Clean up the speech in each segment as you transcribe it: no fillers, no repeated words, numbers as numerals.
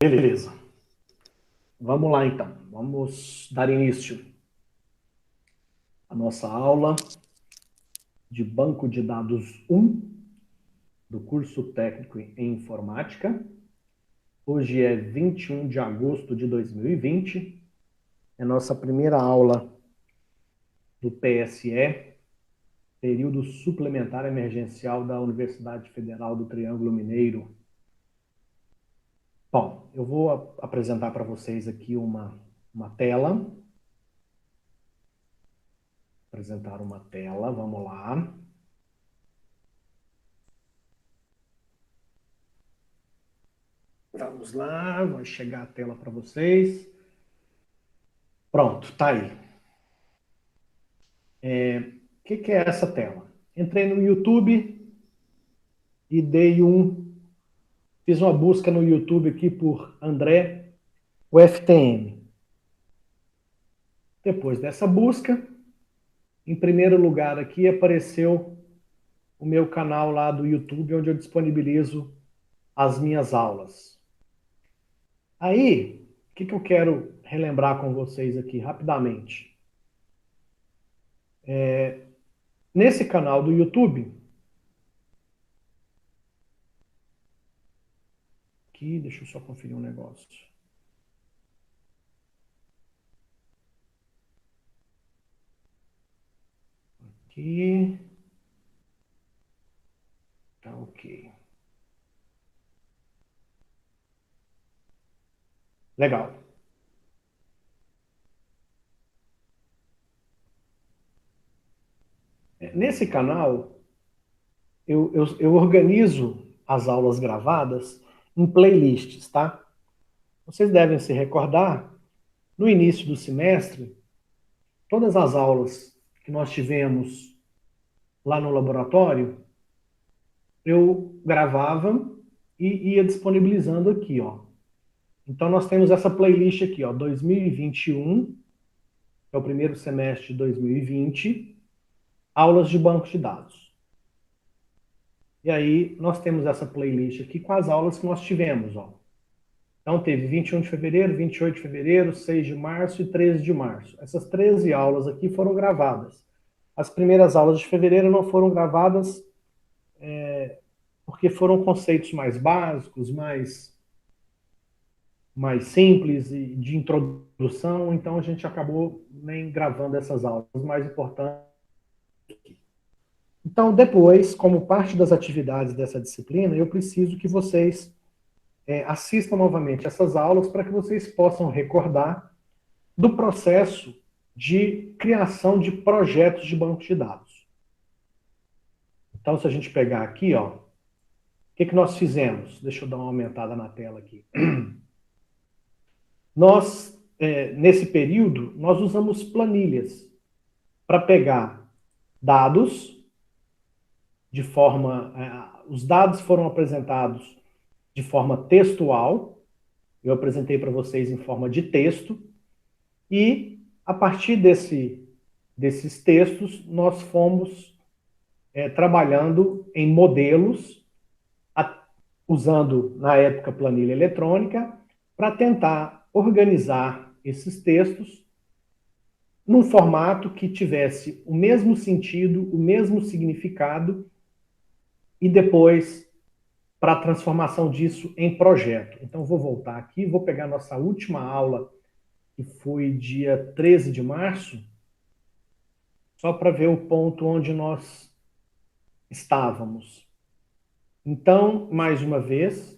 Beleza. Vamos lá, então. Vamos dar início à nossa aula de Banco de Dados 1 do curso técnico em informática. Hoje é 21 de agosto de 2020. É nossa primeira aula do PSE, período suplementar emergencial da Universidade Federal do Triângulo Mineiro. Bom, eu vou apresentar para vocês aqui uma tela. Apresentar uma tela, vamos lá. Vamos lá, vai chegar a tela para vocês. Pronto, tá aí. O que é essa tela? Entrei no YouTube e fiz uma busca no YouTube aqui por André UFTM. Depois dessa busca, em primeiro lugar aqui apareceu o meu canal lá do YouTube, onde eu disponibilizo as minhas aulas. Aí, o que eu quero relembrar com vocês aqui rapidamente? Nesse canal do YouTube, aqui, deixa eu só conferir um negócio. Aqui. Tá ok. Legal. Nesse canal, eu organizo as aulas gravadas em playlists, tá? Vocês devem se recordar, no início do semestre, todas as aulas que nós tivemos lá no laboratório, eu gravava e ia disponibilizando aqui, ó. Então, nós temos essa playlist aqui, ó, 2021, é o primeiro semestre de 2020, aulas de banco de dados. E aí, nós temos essa playlist aqui com as aulas que nós tivemos, ó. Então, teve 21 de fevereiro, 28 de fevereiro, 6 de março e 13 de março. Essas 13 aulas aqui foram gravadas. As primeiras aulas de fevereiro não foram gravadas porque foram conceitos mais básicos, mais simples e de introdução, então a gente acabou nem gravando essas aulas mais importantes. Então, depois, como parte das atividades dessa disciplina, eu preciso que vocês assistam novamente essas aulas para que vocês possam recordar do processo de criação de projetos de banco de dados. Então, se a gente pegar aqui, ó, o que nós fizemos? Deixa eu dar uma aumentada na tela aqui. Nós, nesse período, nós usamos planilhas para pegar dados de forma... os dados foram apresentados de forma textual, eu apresentei para vocês em forma de texto, e a partir desses textos, nós fomos trabalhando em modelos, usando, na época, planilha eletrônica, para tentar organizar esses textos num formato que tivesse o mesmo sentido, o mesmo significado, e depois para a transformação disso em projeto. Então, vou voltar aqui, vou pegar nossa última aula, que foi dia 13 de março, só para ver o ponto onde nós estávamos. Então, mais uma vez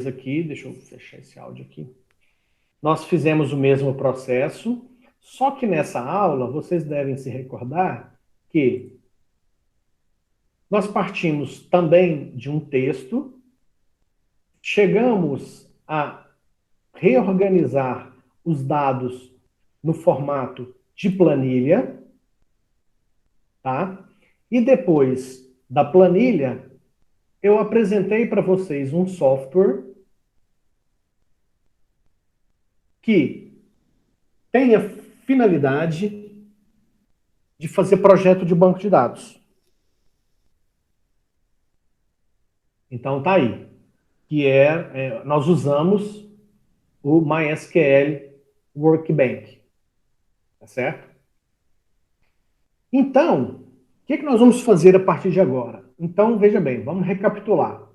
aqui, deixa eu fechar esse áudio aqui. Nós fizemos o mesmo processo, só que nessa aula, vocês devem se recordar que nós partimos também de um texto, chegamos a reorganizar os dados no formato de planilha, tá? E depois da planilha, eu apresentei para vocês um software que tem a finalidade de fazer projeto de banco de dados. Então tá aí, que nós usamos o MySQL Workbench, tá certo? Então, o que nós vamos fazer a partir de agora? Então, veja bem, vamos recapitular.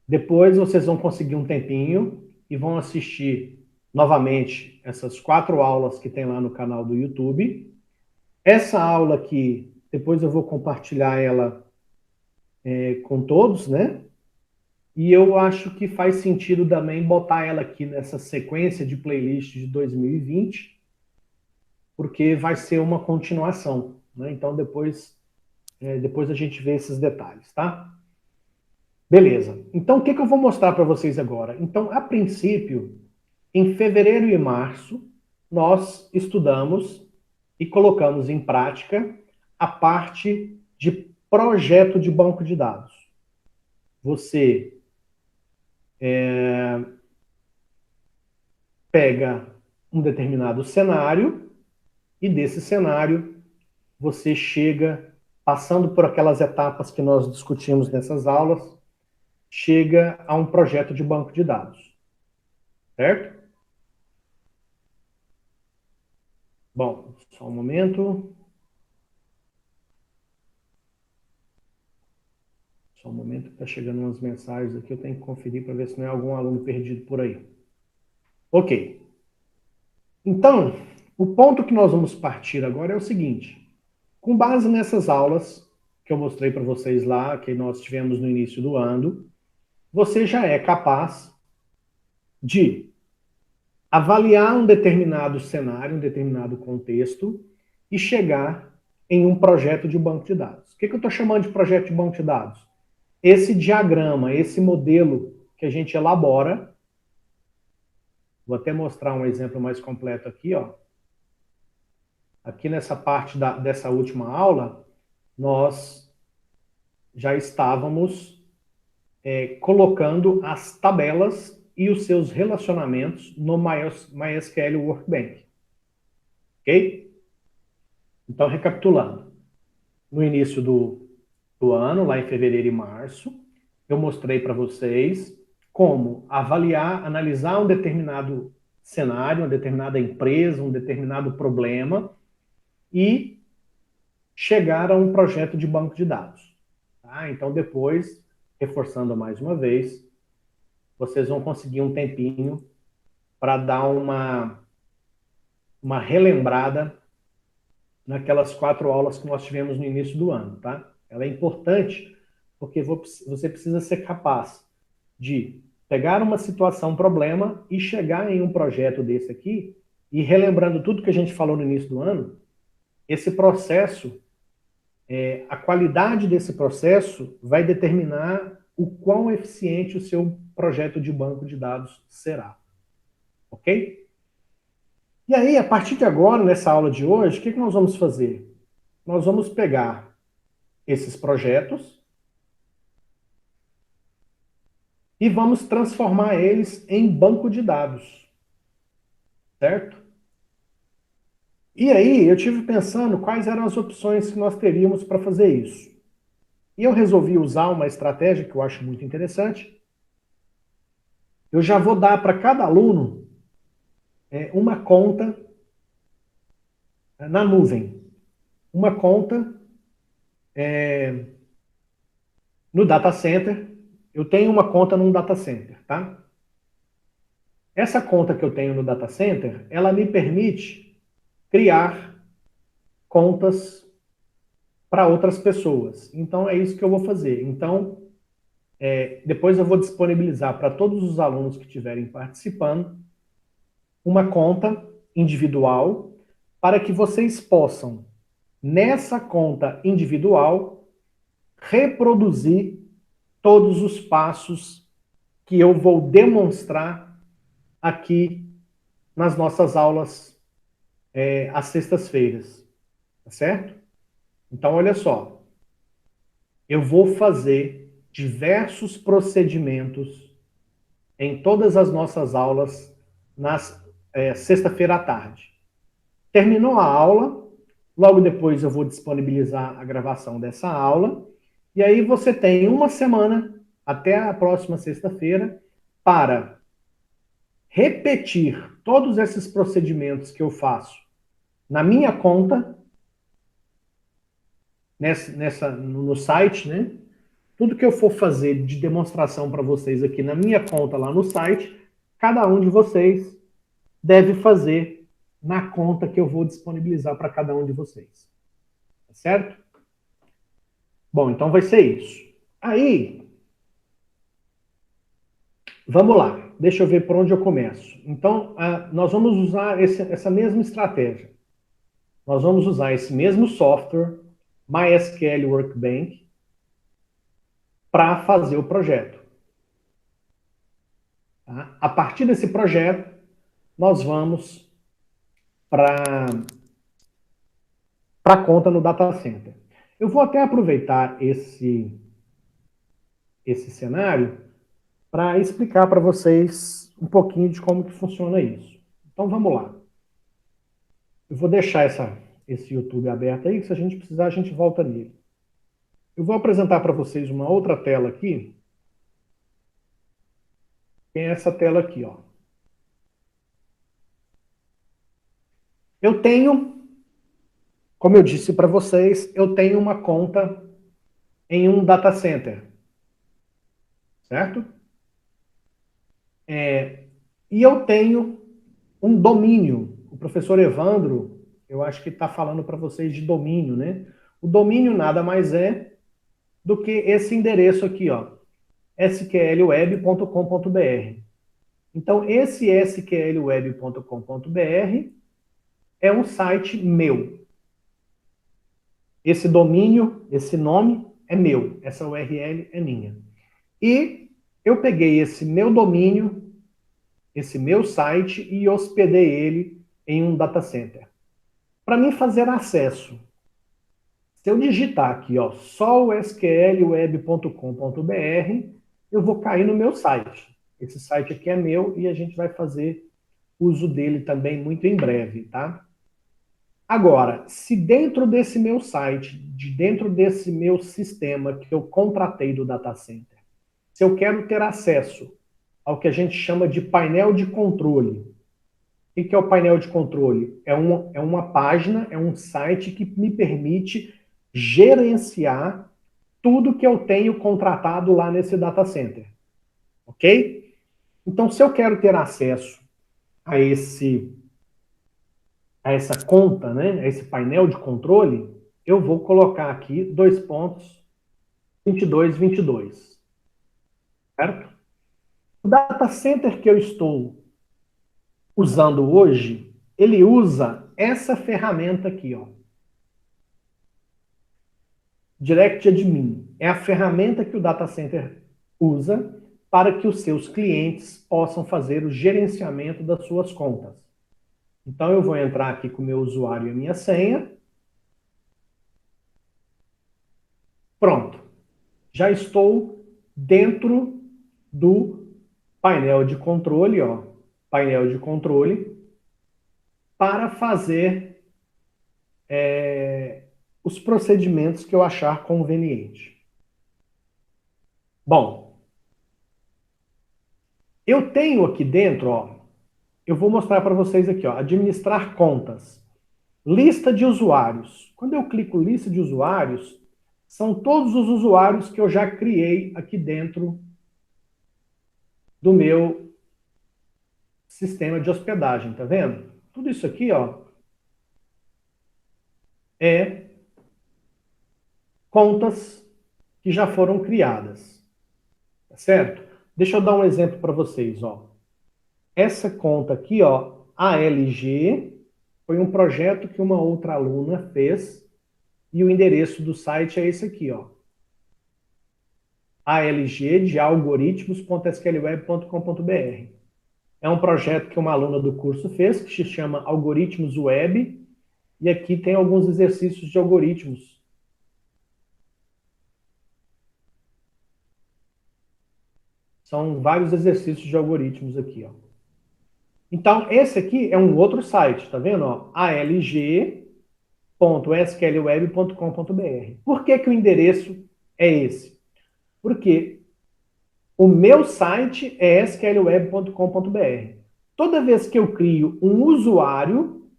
Depois vocês vão conseguir um tempinho e vão assistir novamente essas 4 aulas que tem lá no canal do YouTube. Essa aula aqui, depois eu vou compartilhar ela com todos, né? E eu acho que faz sentido também botar ela aqui nessa sequência de playlist de 2020, porque vai ser uma continuação, né? Então depois a gente vê esses detalhes, tá? Beleza. Então o que eu vou mostrar para vocês agora? Então, a princípio, em fevereiro e março, nós estudamos e colocamos em prática a parte de projeto de banco de dados. Você pega um determinado cenário e desse cenário você chega, passando por aquelas etapas que nós discutimos nessas aulas, chega a um projeto de banco de dados, certo? Bom, só um momento. Só um momento que está chegando umas mensagens aqui, eu tenho que conferir para ver se não é algum aluno perdido por aí. Ok. Então, o ponto que nós vamos partir agora é o seguinte. Com base nessas aulas que eu mostrei para vocês lá, que nós tivemos no início do ano, você já é capaz de avaliar um determinado cenário, um determinado contexto e chegar em um projeto de banco de dados. O que eu estou chamando de projeto de banco de dados? Esse diagrama, esse modelo que a gente elabora. Vou até mostrar um exemplo mais completo aqui, ó. Aqui nessa parte dessa última aula, nós já estávamos colocando as tabelas e os seus relacionamentos no MySQL Workbench. Ok? Então, recapitulando. No início do ano, lá em fevereiro e março, eu mostrei para vocês como avaliar, analisar um determinado cenário, uma determinada empresa, um determinado problema e chegar a um projeto de banco de dados. Tá? Então, depois, reforçando mais uma vez, vocês vão conseguir um tempinho para dar uma relembrada naquelas 4 aulas que nós tivemos no início do ano. Tá? Ela é importante porque você precisa ser capaz de pegar uma situação, um problema e chegar em um projeto desse aqui e relembrando tudo que a gente falou no início do ano, esse processo, a qualidade desse processo vai determinar o quão eficiente o seu projeto de banco de dados será. Ok? E aí, a partir de agora, nessa aula de hoje, o que nós vamos fazer? Nós vamos pegar esses projetos e vamos transformar eles em banco de dados. Certo? E aí, eu tive pensando quais eram as opções que nós teríamos para fazer isso. E eu resolvi usar uma estratégia que eu acho muito interessante. Eu já vou dar para cada aluno uma conta na nuvem. Uma conta no data center. Eu tenho uma conta num data center, tá? Essa conta que eu tenho no data center, ela me permite criar contas para outras pessoas. Então, é isso que eu vou fazer. Então, depois eu vou disponibilizar para todos os alunos que estiverem participando uma conta individual para que vocês possam, nessa conta individual, reproduzir todos os passos que eu vou demonstrar aqui nas nossas aulas às sextas-feiras, tá certo? Então, olha só, eu vou fazer diversos procedimentos em todas as nossas aulas nas sexta-feira à tarde. Terminou a aula, logo depois eu vou disponibilizar a gravação dessa aula E aí você tem uma semana, até a próxima sexta-feira, para repetir todos esses procedimentos que eu faço na minha conta, no site, né? Tudo que eu for fazer de demonstração para vocês aqui na minha conta lá no site, cada um de vocês deve fazer na conta que eu vou disponibilizar para cada um de vocês. Tá certo? Bom, então vai ser isso. Aí, vamos lá. Deixa eu ver por onde eu começo. Então, nós vamos usar essa mesma estratégia. Nós vamos usar esse mesmo software, MySQL Workbench, para fazer o projeto. Tá? A partir desse projeto, nós vamos para a conta no data center. Eu vou até aproveitar esse cenário para explicar para vocês um pouquinho de como que funciona isso. Então vamos lá. Eu vou deixar esse YouTube aberto aí, que se a gente precisar, a gente volta nele. Eu vou apresentar para vocês uma outra tela aqui. Tem essa tela aqui, ó. Eu tenho, como eu disse para vocês, eu tenho uma conta em um data center, certo? E eu tenho um domínio. O professor Evandro, eu acho que está falando para vocês de domínio, né? O domínio nada mais é do que esse endereço aqui, ó, sqlweb.com.br. Então, esse sqlweb.com.br é um site meu. Esse domínio, esse nome é meu, essa URL é minha. E eu peguei esse meu domínio, esse meu site e hospedei ele em um data center. Para mim fazer acesso, se eu digitar aqui, ó, só o sqlweb.com.br, eu vou cair no meu site. Esse site aqui é meu e a gente vai fazer uso dele também muito em breve, tá? Agora, se dentro desse meu site, dentro desse meu sistema que eu contratei do data center, se eu quero ter acesso ao que a gente chama de painel de controle. O que é o painel de controle? É uma página, é um site que me permite gerenciar tudo que eu tenho contratado lá nesse data center. Ok? Então, se eu quero ter acesso a essa conta, né, a esse painel de controle, eu vou colocar aqui 2.22.22, certo? O data center que eu estou usando hoje, ele usa essa ferramenta aqui, ó. Direct Admin é a ferramenta que o data center usa para que os seus clientes possam fazer o gerenciamento das suas contas. Então eu vou entrar aqui com o meu usuário e a minha senha. Pronto. Já estou dentro do painel de controle, ó. Painel de controle para fazer os procedimentos que eu achar conveniente. Bom, eu tenho aqui dentro, ó, eu vou mostrar para vocês aqui, ó, administrar contas. Lista de usuários. Quando eu clico lista de usuários, são todos os usuários que eu já criei aqui dentro do meu sistema de hospedagem, tá vendo? Tudo isso aqui, ó, é contas que já foram criadas, tá certo? Deixa eu dar um exemplo para vocês, ó. Essa conta aqui, ó, ALG, foi um projeto que uma outra aluna fez e o endereço do site é esse aqui, ó. ALG de algoritmos.sqlweb.com.br. É um projeto que uma aluna do curso fez, que se chama Algoritmos Web, e aqui tem alguns exercícios de algoritmos. São vários exercícios de algoritmos aqui, ó. Então, esse aqui é um outro site, tá vendo? Ó? alg.sqlweb.com.br. Por que que o endereço é esse. Porque o meu site é sqlweb.com.br. Toda vez que eu crio um usuário,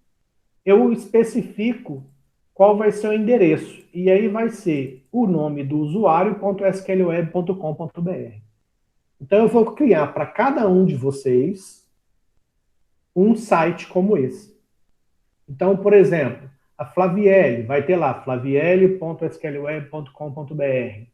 eu especifico qual vai ser o endereço. E aí vai ser o nome do usuário.sqlweb.com.br. Então eu vou criar para cada um de vocês um site como esse. Então, por exemplo, a Flavielle vai ter lá flavielle.sqlweb.com.br.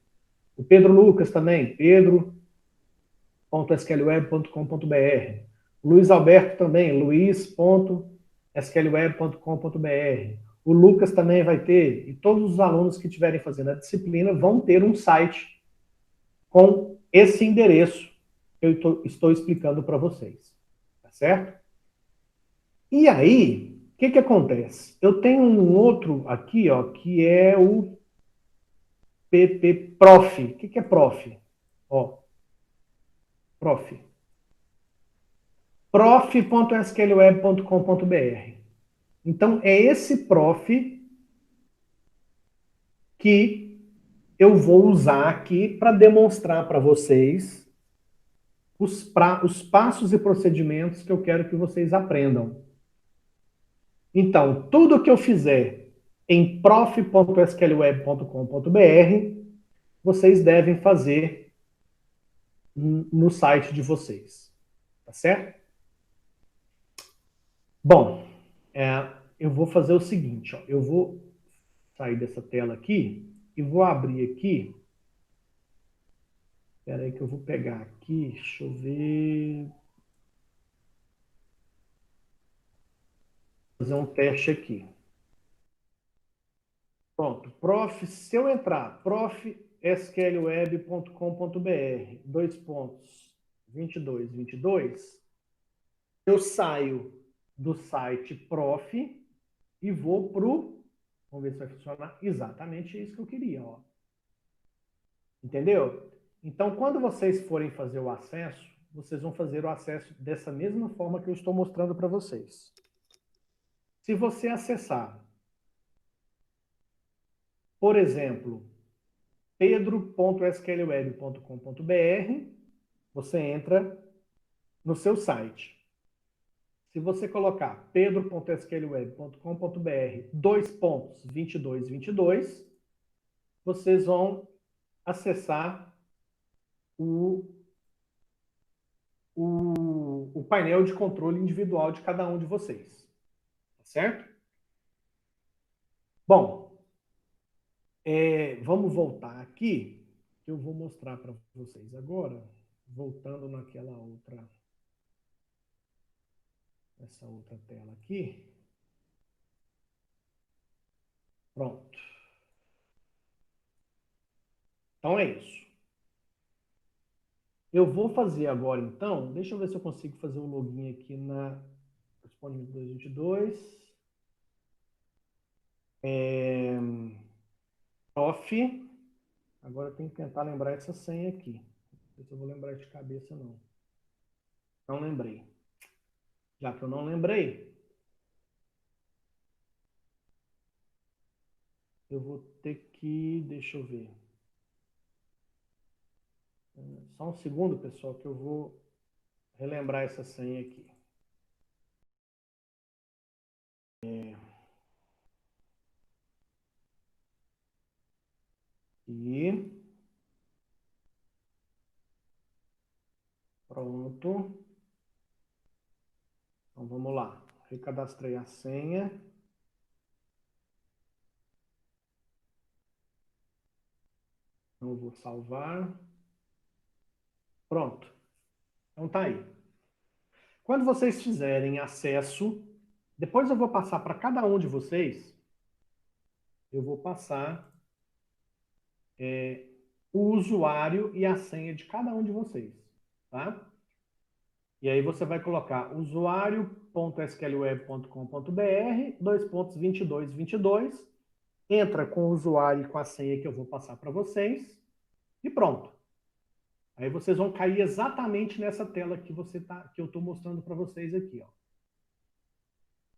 O Pedro Lucas também, pedro.sqlweb.com.br. O Luiz Alberto também, luiz.sqlweb.com.br. O Lucas também vai ter, e todos os alunos que estiverem fazendo a disciplina vão ter um site com esse endereço que eu estou explicando para vocês. Tá certo? E aí, o que acontece? Eu tenho um outro aqui, ó, que é o PPProf. O que é prof? Ó, prof. prof.sqlweb.com.br. Então, é esse prof que eu vou usar aqui para demonstrar para vocês os passos e procedimentos que eu quero que vocês aprendam. Então, tudo que eu fizer em prof.sqlweb.com.br, vocês devem fazer no site de vocês. Tá certo? Bom, eu vou fazer o seguinte, ó, eu vou sair dessa tela aqui e vou abrir aqui. Espera aí que eu vou pegar aqui, deixa eu ver. Fazer um teste aqui. Pronto, se eu entrar, profsqlweb.com.br, 2222, eu saio do site prof e vou pro, vamos ver se vai funcionar, exatamente isso que eu queria, ó. Entendeu? Então, quando vocês forem fazer o acesso, vocês vão fazer o acesso dessa mesma forma que eu estou mostrando para vocês. Se você acessar, por exemplo, pedro.sqlweb.com.br, você entra no seu site. Se você colocar pedro.sqlweb.com.br 2222, vocês vão acessar o painel de controle individual de cada um de vocês. Tá certo? Bom, vamos voltar aqui, que eu vou mostrar para vocês agora, voltando essa outra tela aqui. Pronto. Então é isso. Eu vou fazer agora, então, deixa eu ver se eu consigo fazer o login aqui na Responde 222. Prof. Agora eu tenho que tentar lembrar essa senha aqui. Não sei se eu vou lembrar de cabeça, não. Não lembrei. Já que eu não lembrei, eu vou ter que... Deixa eu ver. Só um segundo, pessoal, que eu vou relembrar essa senha aqui. E pronto. Então vamos lá. Recadastrei a senha. Não vou salvar. Pronto. Então tá aí. Quando vocês fizerem acesso, depois eu vou passar para cada um de vocês, eu vou passar o usuário e a senha de cada um de vocês, tá? E aí você vai colocar usuário.sqlweb.com.br, 2222, entra com o usuário e com a senha que eu vou passar para vocês, e pronto. Aí vocês vão cair exatamente nessa tela que eu estou mostrando para vocês aqui, ó. O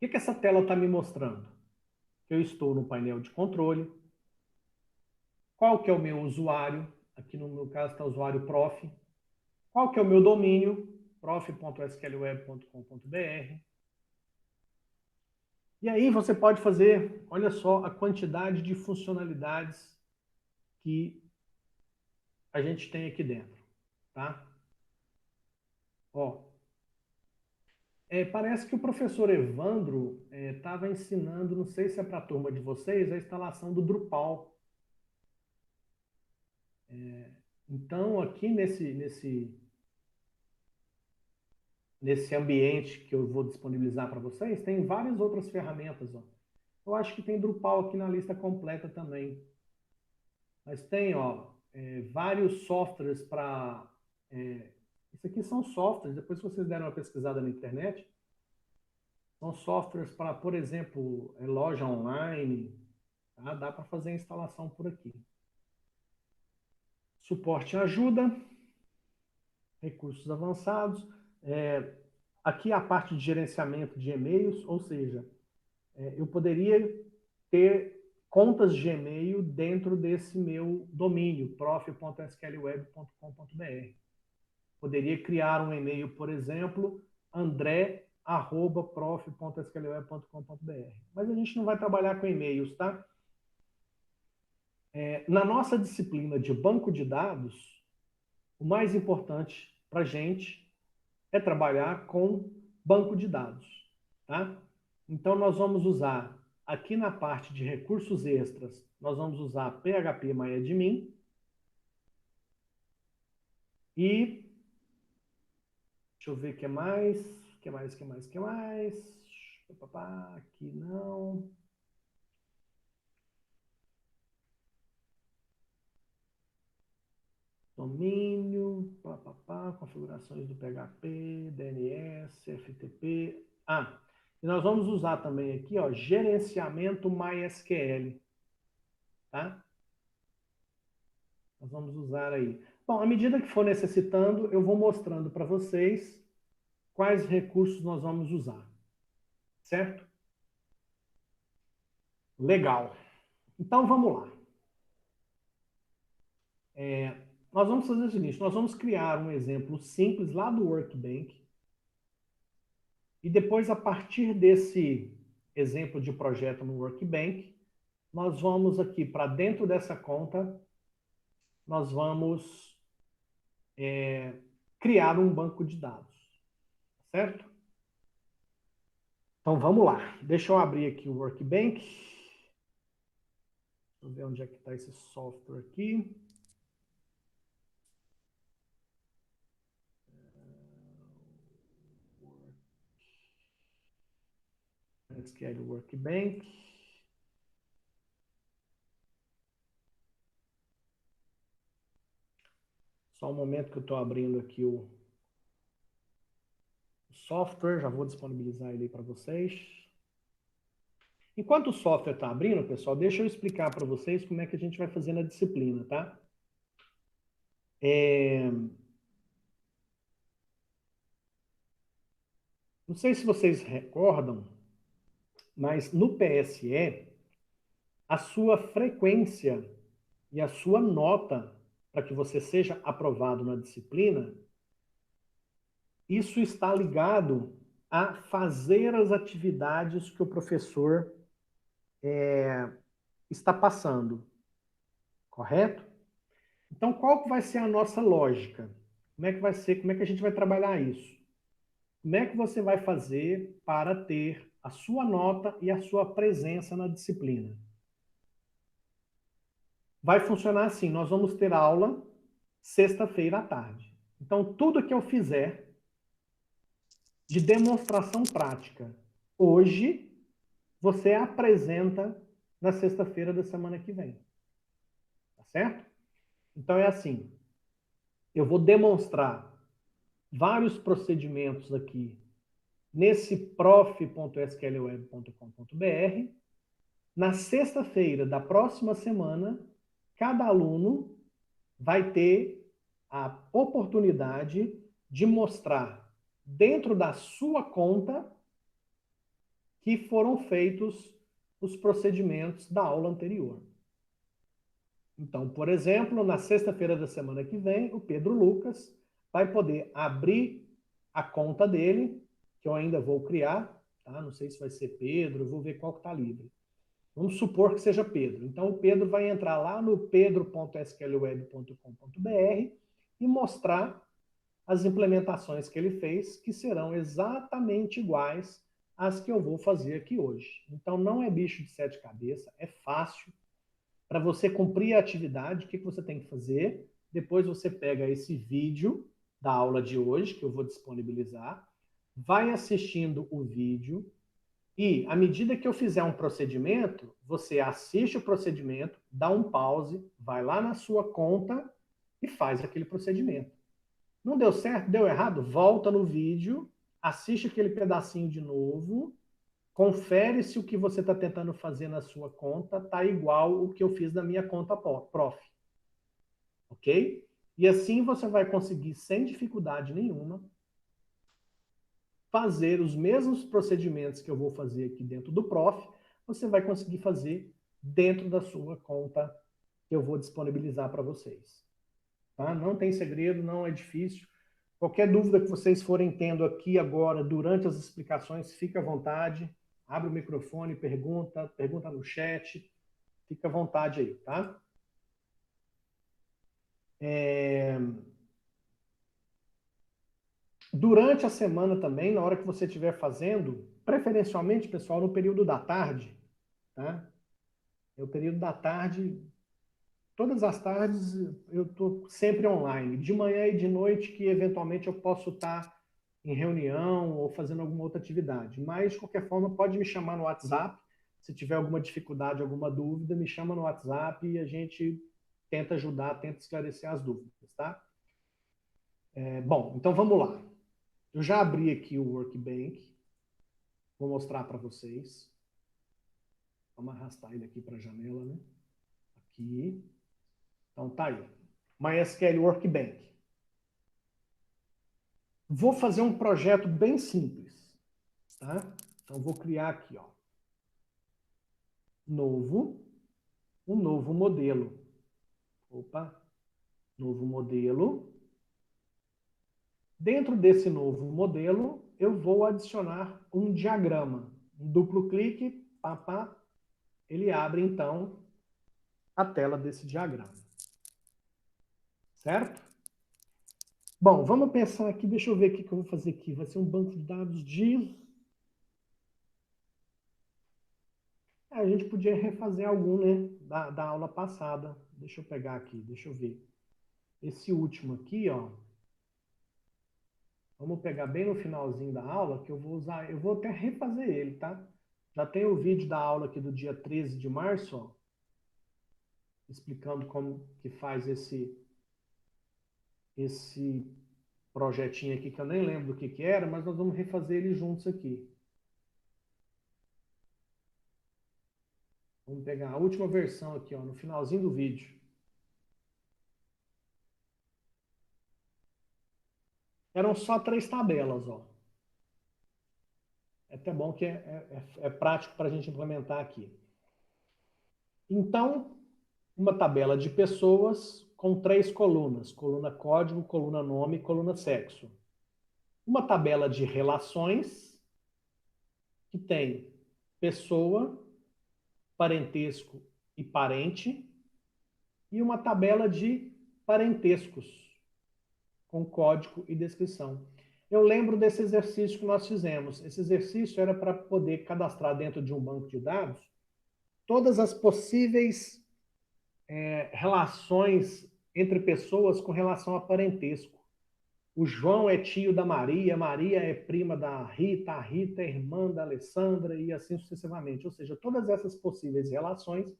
que essa tela está me mostrando? Eu estou no painel de controle, qual que é o meu usuário, aqui no meu caso está o usuário prof, qual que é o meu domínio, prof.sqlweb.com.br. E aí você pode fazer, olha só, a quantidade de funcionalidades que a gente tem aqui dentro, tá? Ó, parece que o professor Evandro estava ensinando, não sei se é para a turma de vocês, a instalação do Drupal. Então, aqui nesse ambiente que eu vou disponibilizar para vocês, tem várias outras ferramentas. Ó. Eu acho que tem Drupal aqui na lista completa também. Mas tem vários softwares para... isso aqui são softwares, depois que vocês deram uma pesquisada na internet, são softwares para, por exemplo, loja online, tá? Dá para fazer a instalação por aqui. Suporte e ajuda, recursos avançados. Aqui a parte de gerenciamento de e-mails, ou seja, eu poderia ter contas de e-mail dentro desse meu domínio, prof.sqlweb.com.br. Poderia criar um e-mail, por exemplo, andré@prof.sqlweb.com.br. Mas a gente não vai trabalhar com e-mails, tá? Na nossa disciplina de banco de dados, o mais importante para a gente é trabalhar com banco de dados, tá? Então, nós vamos usar, aqui na parte de recursos extras, nós vamos usar PHP-MyAdmin e, deixa eu ver o que mais, o que mais. Aqui não. Domínio, configurações do PHP, DNS, FTP. E nós vamos usar também aqui, ó, gerenciamento MySQL, tá? Nós vamos usar aí. Bom, à medida que for necessitando, eu vou mostrando para vocês quais recursos nós vamos usar, certo? Legal. Então, vamos lá. Nós vamos fazer o seguinte, nós vamos criar um exemplo simples lá do Workbench e depois, a partir desse exemplo de projeto no Workbench, nós vamos aqui para dentro dessa conta, nós vamos criar um banco de dados, certo? Então vamos lá. Deixa eu abrir aqui o Workbench. Deixa eu ver onde é que está esse software aqui. SQL Workbench. Só um momento que eu estou abrindo aqui o software, já vou disponibilizar ele para vocês. Enquanto o software está abrindo, pessoal, deixa eu explicar para vocês como é que a gente vai fazer na disciplina, tá? Não sei se vocês recordam, mas no PSE, a sua frequência e a sua nota para que você seja aprovado na disciplina, isso está ligado a fazer as atividades que o professor está passando, correto? Então, qual que vai ser a nossa lógica? Como é que vai ser? Como é que a gente vai trabalhar isso? Como é que você vai fazer para ter a sua nota e a sua presença na disciplina? Vai funcionar assim, nós vamos ter aula sexta-feira à tarde. Então, tudo que eu fizer de demonstração prática hoje, você apresenta na sexta-feira da semana que vem. Tá certo? Então é assim, eu vou demonstrar vários procedimentos aqui nesse prof.sqlweb.com.br. Na sexta-feira da próxima semana, cada aluno vai ter a oportunidade de mostrar dentro da sua conta que foram feitos os procedimentos da aula anterior. Então, por exemplo, na sexta-feira da semana que vem, o Pedro Lucas vai poder abrir a conta dele, que eu ainda vou criar, tá? Não sei se vai ser Pedro, eu vou ver qual que está livre. Vamos supor que seja Pedro. Então, o Pedro vai entrar lá no pedro.sqlweb.com.br e mostrar as implementações que ele fez, que serão exatamente iguais às que eu vou fazer aqui hoje. Então, não é bicho de sete cabeças, é fácil. Para você cumprir a atividade, o que você tem que fazer? Depois você pega esse vídeo da aula de hoje, que eu vou disponibilizar, vai assistindo o vídeo e, à medida que eu fizer um procedimento, você assiste o procedimento, dá um pause, vai lá na sua conta e faz aquele procedimento. Não deu certo? Deu errado? Volta no vídeo, assiste aquele pedacinho de novo, confere se o que você está tentando fazer na sua conta está igual o que eu fiz na minha conta prof. Ok? E assim você vai conseguir, sem dificuldade nenhuma, fazer os mesmos procedimentos que eu vou fazer aqui dentro do prof, você vai conseguir fazer dentro da sua conta que eu vou disponibilizar para vocês. Tá? Não tem segredo, não é difícil. Qualquer dúvida que vocês forem tendo aqui agora, durante as explicações, fica à vontade. Abre o microfone, pergunta no chat. Fica à vontade aí, tá? Durante a semana também, na hora que você estiver fazendo, preferencialmente, pessoal, no período da tarde, tá? É o período da tarde, todas as tardes eu estou sempre online. De manhã e de noite, que eventualmente eu posso estar em reunião ou fazendo alguma outra atividade. Mas, de qualquer forma, pode me chamar no WhatsApp. Se tiver alguma dificuldade, alguma dúvida, me chama no WhatsApp e a gente tenta ajudar, tenta esclarecer as dúvidas, tá? Bom, então vamos lá. Eu já abri aqui o Workbank. Vou mostrar para vocês. Vamos arrastar ele aqui para a janela, né? Aqui. Então tá aí. MySQL Workbank. Vou fazer um projeto bem simples, tá? Então vou criar aqui, ó. Um novo modelo. Opa, novo modelo. Dentro desse novo modelo, eu vou adicionar um diagrama. Um duplo clique, pá, ele abre então a tela desse diagrama. Certo? Bom, vamos pensar aqui, deixa eu ver o que eu vou fazer aqui. Vai ser um banco de dados de... A gente podia refazer algum, né, da aula passada. Deixa eu pegar aqui, deixa eu ver. Esse último aqui, ó. Vamos pegar bem no finalzinho da aula, que eu vou usar, eu vou até refazer ele, tá? Já tem o vídeo da aula aqui do dia 13 de março, ó, explicando como que faz esse projetinho aqui, que eu nem lembro do que era, mas nós vamos refazer ele juntos aqui. Vamos pegar a última versão aqui, ó, no finalzinho do vídeo. Eram só 3 tabelas, ó. É até bom que é prático para a gente implementar aqui. Então, uma tabela de pessoas com 3 colunas: coluna código, coluna nome, coluna sexo. Uma tabela de relações, que tem pessoa, parentesco e parente, e uma tabela de parentescos, com código e descrição. Eu lembro desse exercício que nós fizemos. Esse exercício era para poder cadastrar dentro de um banco de dados todas as possíveis relações entre pessoas com relação a parentesco. O João é tio da Maria, Maria é prima da Rita, a Rita é irmã da Alessandra e assim sucessivamente. Ou seja, todas essas possíveis relações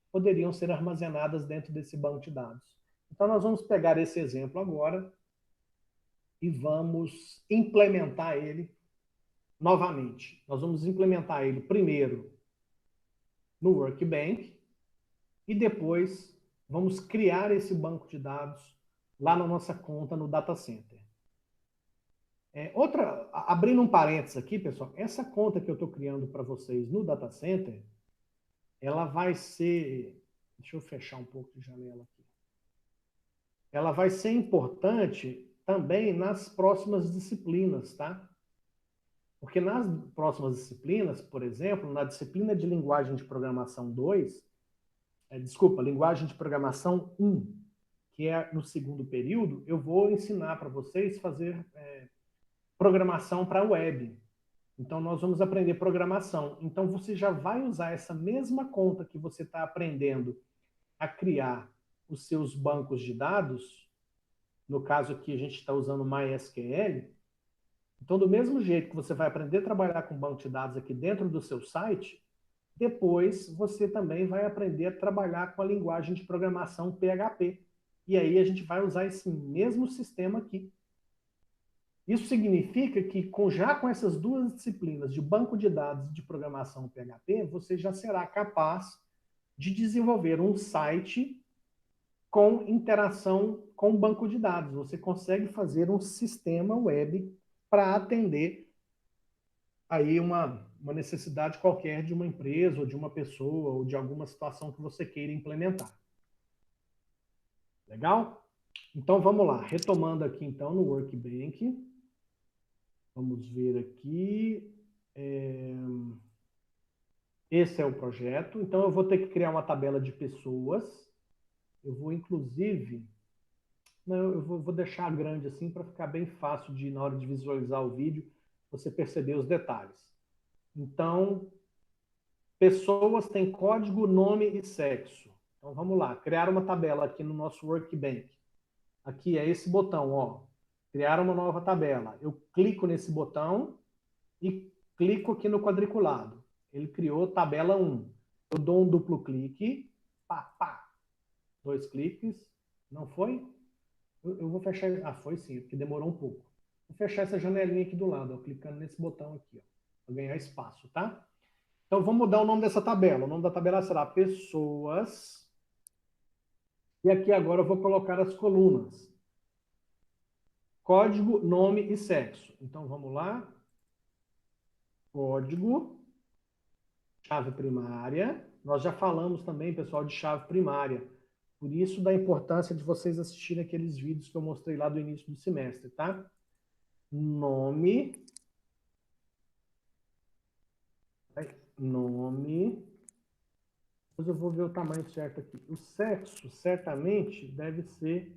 poderiam ser armazenadas dentro desse banco de dados. Então, nós vamos pegar esse exemplo agora e vamos implementar ele novamente. Nós vamos implementar ele primeiro no Workbank e depois vamos criar esse banco de dados lá na nossa conta no Data Center. Abrindo um parênteses aqui, pessoal, essa conta que eu estou criando para vocês no Data Center, ela vai ser Deixa eu fechar um pouco de janela aqui. Ela vai ser importante também nas próximas disciplinas, tá? Porque nas próximas disciplinas, por exemplo, na disciplina de linguagem de programação 2, desculpa, linguagem de programação 1, que é no segundo período, eu vou ensinar para vocês fazer programação para web. Então, nós vamos aprender programação. Então, você já vai usar essa mesma conta que você está aprendendo a criar os seus bancos de dados. No caso aqui, a gente está usando MySQL. Então, do mesmo jeito que você vai aprender a trabalhar com banco de dados aqui dentro do seu site, depois você também vai aprender a trabalhar com a linguagem de programação PHP. E aí a gente vai usar esse mesmo sistema aqui. Isso significa que já com essas duas disciplinas de banco de dados e de programação PHP, você já será capaz de desenvolver um site com interação com o banco de dados. Você consegue fazer um sistema web para atender aí uma necessidade qualquer de uma empresa, ou de uma pessoa, ou de alguma situação que você queira implementar. Legal? Então vamos lá, retomando aqui então no Workbench. Vamos ver aqui. Esse é o projeto. Então eu vou ter que criar uma tabela de pessoas. Eu vou inclusive... Não, eu vou deixar grande assim para ficar bem fácil de, na hora de visualizar o vídeo, você perceber os detalhes. Então, pessoas têm código, nome e sexo. Então vamos lá, criar uma tabela aqui no nosso Workbench. Aqui é esse botão, ó. Criar uma nova tabela. Eu clico nesse botão e clico aqui no quadriculado. Ele criou tabela 1. Eu dou um duplo clique, pá, pá. 2 cliques. Não foi? Eu vou fechar... Ah, foi sim, porque demorou um pouco. Vou fechar essa janelinha aqui do lado, ó, clicando nesse botão aqui, ó, para ganhar espaço, tá? Então, vamos mudar o nome dessa tabela. O nome da tabela será pessoas. E aqui agora eu vou colocar as colunas. Código, nome e sexo. Então, vamos lá. Código, chave primária. Nós já falamos também, pessoal, de chave primária. Por isso, da importância de vocês assistirem aqueles vídeos que eu mostrei lá do início do semestre, tá? Nome. Nome. Depois eu vou ver o tamanho certo aqui. O sexo, certamente, deve ser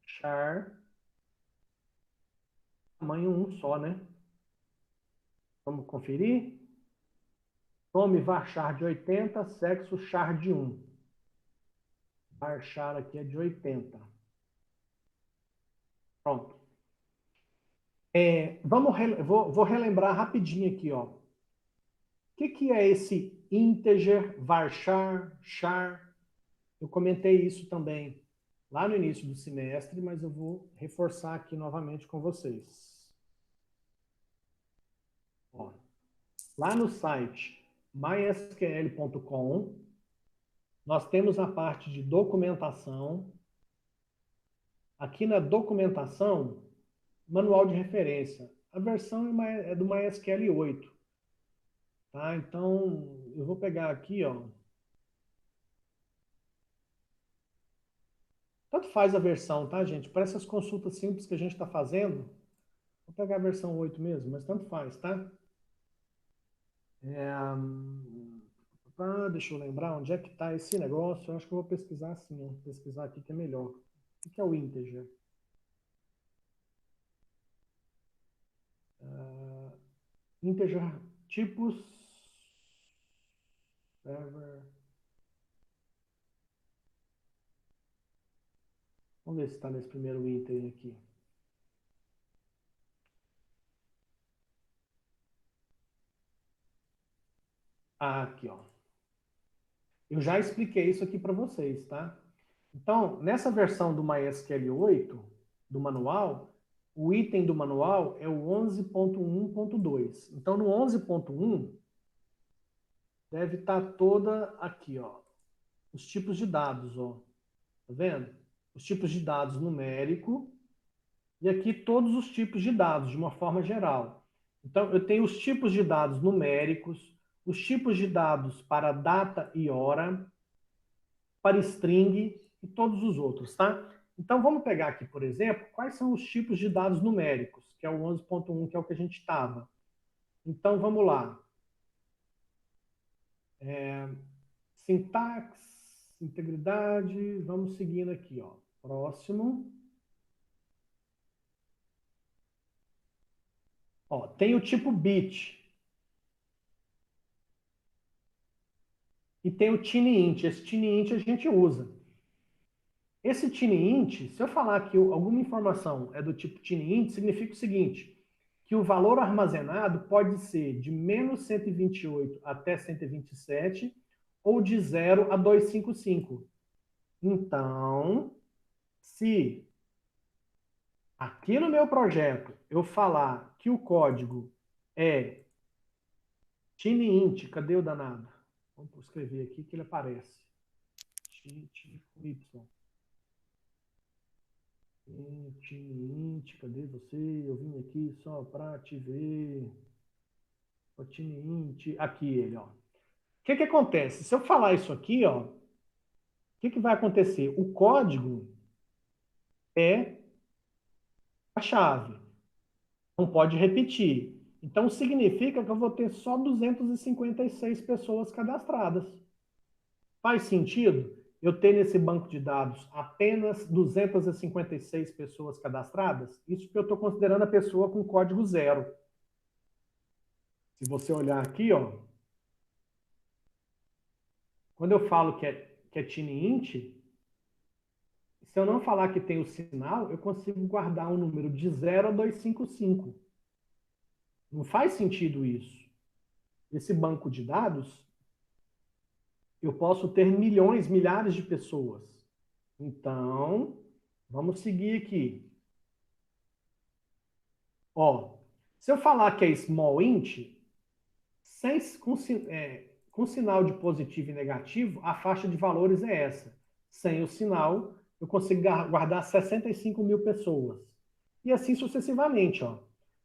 char tamanho 1 só, né? Vamos conferir? Nome varchar de 80, sexo char de 1. Varchar aqui é de 80. Pronto. Vou relembrar rapidinho aqui, ó. O que é esse integer, varchar, char? Eu comentei isso também lá no início do semestre, mas eu vou reforçar aqui novamente com vocês. Ó, lá no site mysql.com, nós temos a parte de documentação. Aqui na documentação, manual de referência. A versão é do MySQL 8. Tá? Então, eu vou pegar aqui, ó. Tanto faz a versão, tá, gente? Para essas consultas simples que a gente está fazendo, vou pegar a versão 8 mesmo, mas tanto faz, tá? Deixa eu lembrar onde é que está esse negócio. Eu acho que eu vou pesquisar assim, ó. Pesquisar aqui que é melhor. O que é o integer? Integer tipos server. Vamos ver se está nesse primeiro item aqui. Aqui, ó. Eu já expliquei isso aqui para vocês, tá? Então, nessa versão do MySQL 8, do manual, o item do manual é o 11.1.2. Então, no 11.1, deve estar toda aqui, ó, os tipos de dados, ó. Tá vendo? Os tipos de dados numérico e aqui todos os tipos de dados, de uma forma geral. Então, eu tenho os tipos de dados numéricos, os tipos de dados para data e hora, para string e todos os outros, tá? Então, vamos pegar aqui, por exemplo, quais são os tipos de dados numéricos, que é o 11.1, que é o que a gente estava. Então, vamos lá. Sintaxe, integridade, vamos seguindo aqui, ó. Próximo. Ó, tem o tipo bit e tem o tinyint. Esse tinyint a gente usa. Esse tinyint, se eu falar que alguma informação é do tipo tinyint, significa o seguinte, que o valor armazenado pode ser de menos 128 até 127 ou de 0 a 255. Então, se aqui no meu projeto eu falar que o código é tinyint, cadê o danado? Vamos escrever aqui que ele aparece. Y. Int, cadê você? Eu vim aqui só para te ver. Int, aqui ele, ó. O que que acontece? Se eu falar isso aqui, ó, o que que vai acontecer? O código é a chave, não pode repetir. Então significa que eu vou ter só 256 pessoas cadastradas. Faz sentido eu ter nesse banco de dados apenas 256 pessoas cadastradas? Isso que eu estou considerando a pessoa com código zero. Se você olhar aqui, ó, quando eu falo que é tinyint, se eu não falar que tem o sinal, eu consigo guardar um número de 0 a 255. Não faz sentido isso. Esse banco de dados, eu posso ter milhões, milhares de pessoas. Então, vamos seguir aqui. Ó, se eu falar que é small int, com sinal de positivo e negativo, a faixa de valores é essa. Sem o sinal, eu consigo guardar 65 mil pessoas. E assim sucessivamente. Ó.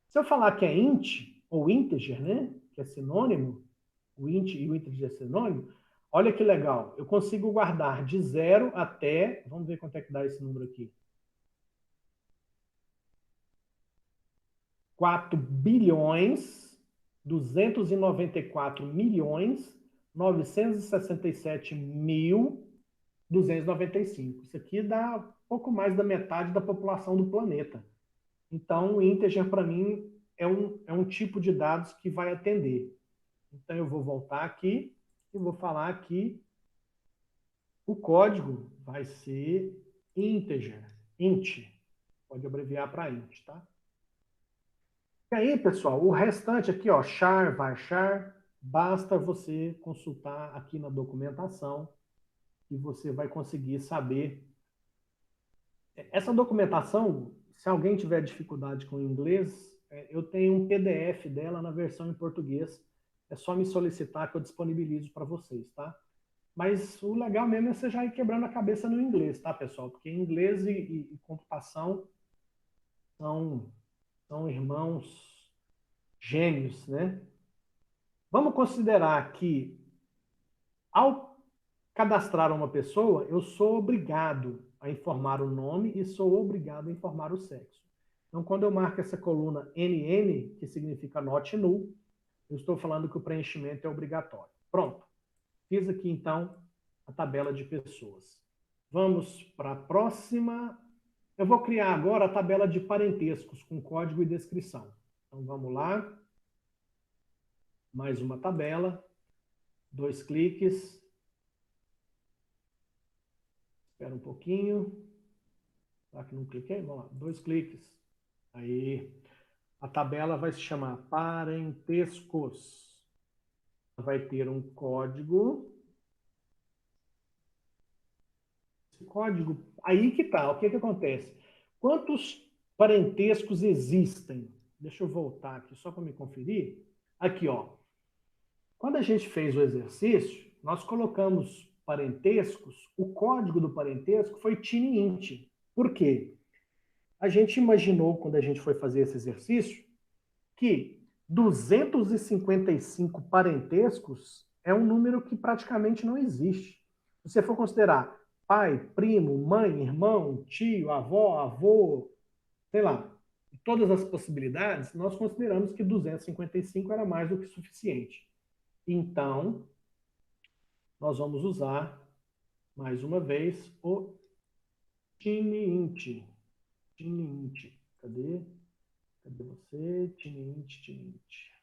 Se eu falar que é int, ou integer, né? Que é sinônimo, o int e o integer é sinônimo, olha que legal. Eu consigo guardar de 0 até, vamos ver quanto é que dá esse número aqui. 4 bilhões 294 milhões 967 mil 295. Isso aqui dá pouco mais da metade da população do planeta. Então, o integer, para mim, é um tipo de dados que vai atender. Então, eu vou voltar aqui e vou falar que o código vai ser integer, int. Pode abreviar para int, tá? E aí, pessoal, o restante aqui, ó, char, varchar, basta você consultar aqui na documentação e você vai conseguir saber. Essa documentação, se alguém tiver dificuldade com o inglês, eu tenho um PDF dela na versão em português. É só me solicitar que eu disponibilizo para vocês, tá? Mas o legal mesmo é você já ir quebrando a cabeça no inglês, tá, pessoal? Porque inglês e computação são, são irmãos gêmeos, né? Vamos considerar que, ao cadastrar uma pessoa, eu sou obrigado a informar o nome e sou obrigado a informar o sexo. Então, quando eu marco essa coluna NN, que significa not null, eu estou falando que o preenchimento é obrigatório. Pronto. Fiz aqui, então, a tabela de pessoas. Vamos para a próxima. Eu vou criar agora a tabela de parentescos com código e descrição. Então, vamos lá. Mais uma tabela. 2 cliques. Espera um pouquinho. Será que não cliquei? Vamos lá. 2 cliques. Aí. A tabela vai se chamar parentescos. Vai ter um código. Esse código, aí que tá. O que que acontece? Quantos parentescos existem? Deixa eu voltar aqui só para me conferir. Aqui, ó. Quando a gente fez o exercício, nós colocamos parentescos, o código do parentesco foi tinyint. Por quê? A gente imaginou, quando a gente foi fazer esse exercício, que 255 parentescos é um número que praticamente não existe. Se você for considerar pai, primo, mãe, irmão, tio, avó, avô, sei lá, todas as possibilidades, nós consideramos que 255 era mais do que suficiente. Então, nós vamos usar, mais uma vez, o TinyInt. TinyInt. Cadê? Cadê você? TinyInt, TinyInt.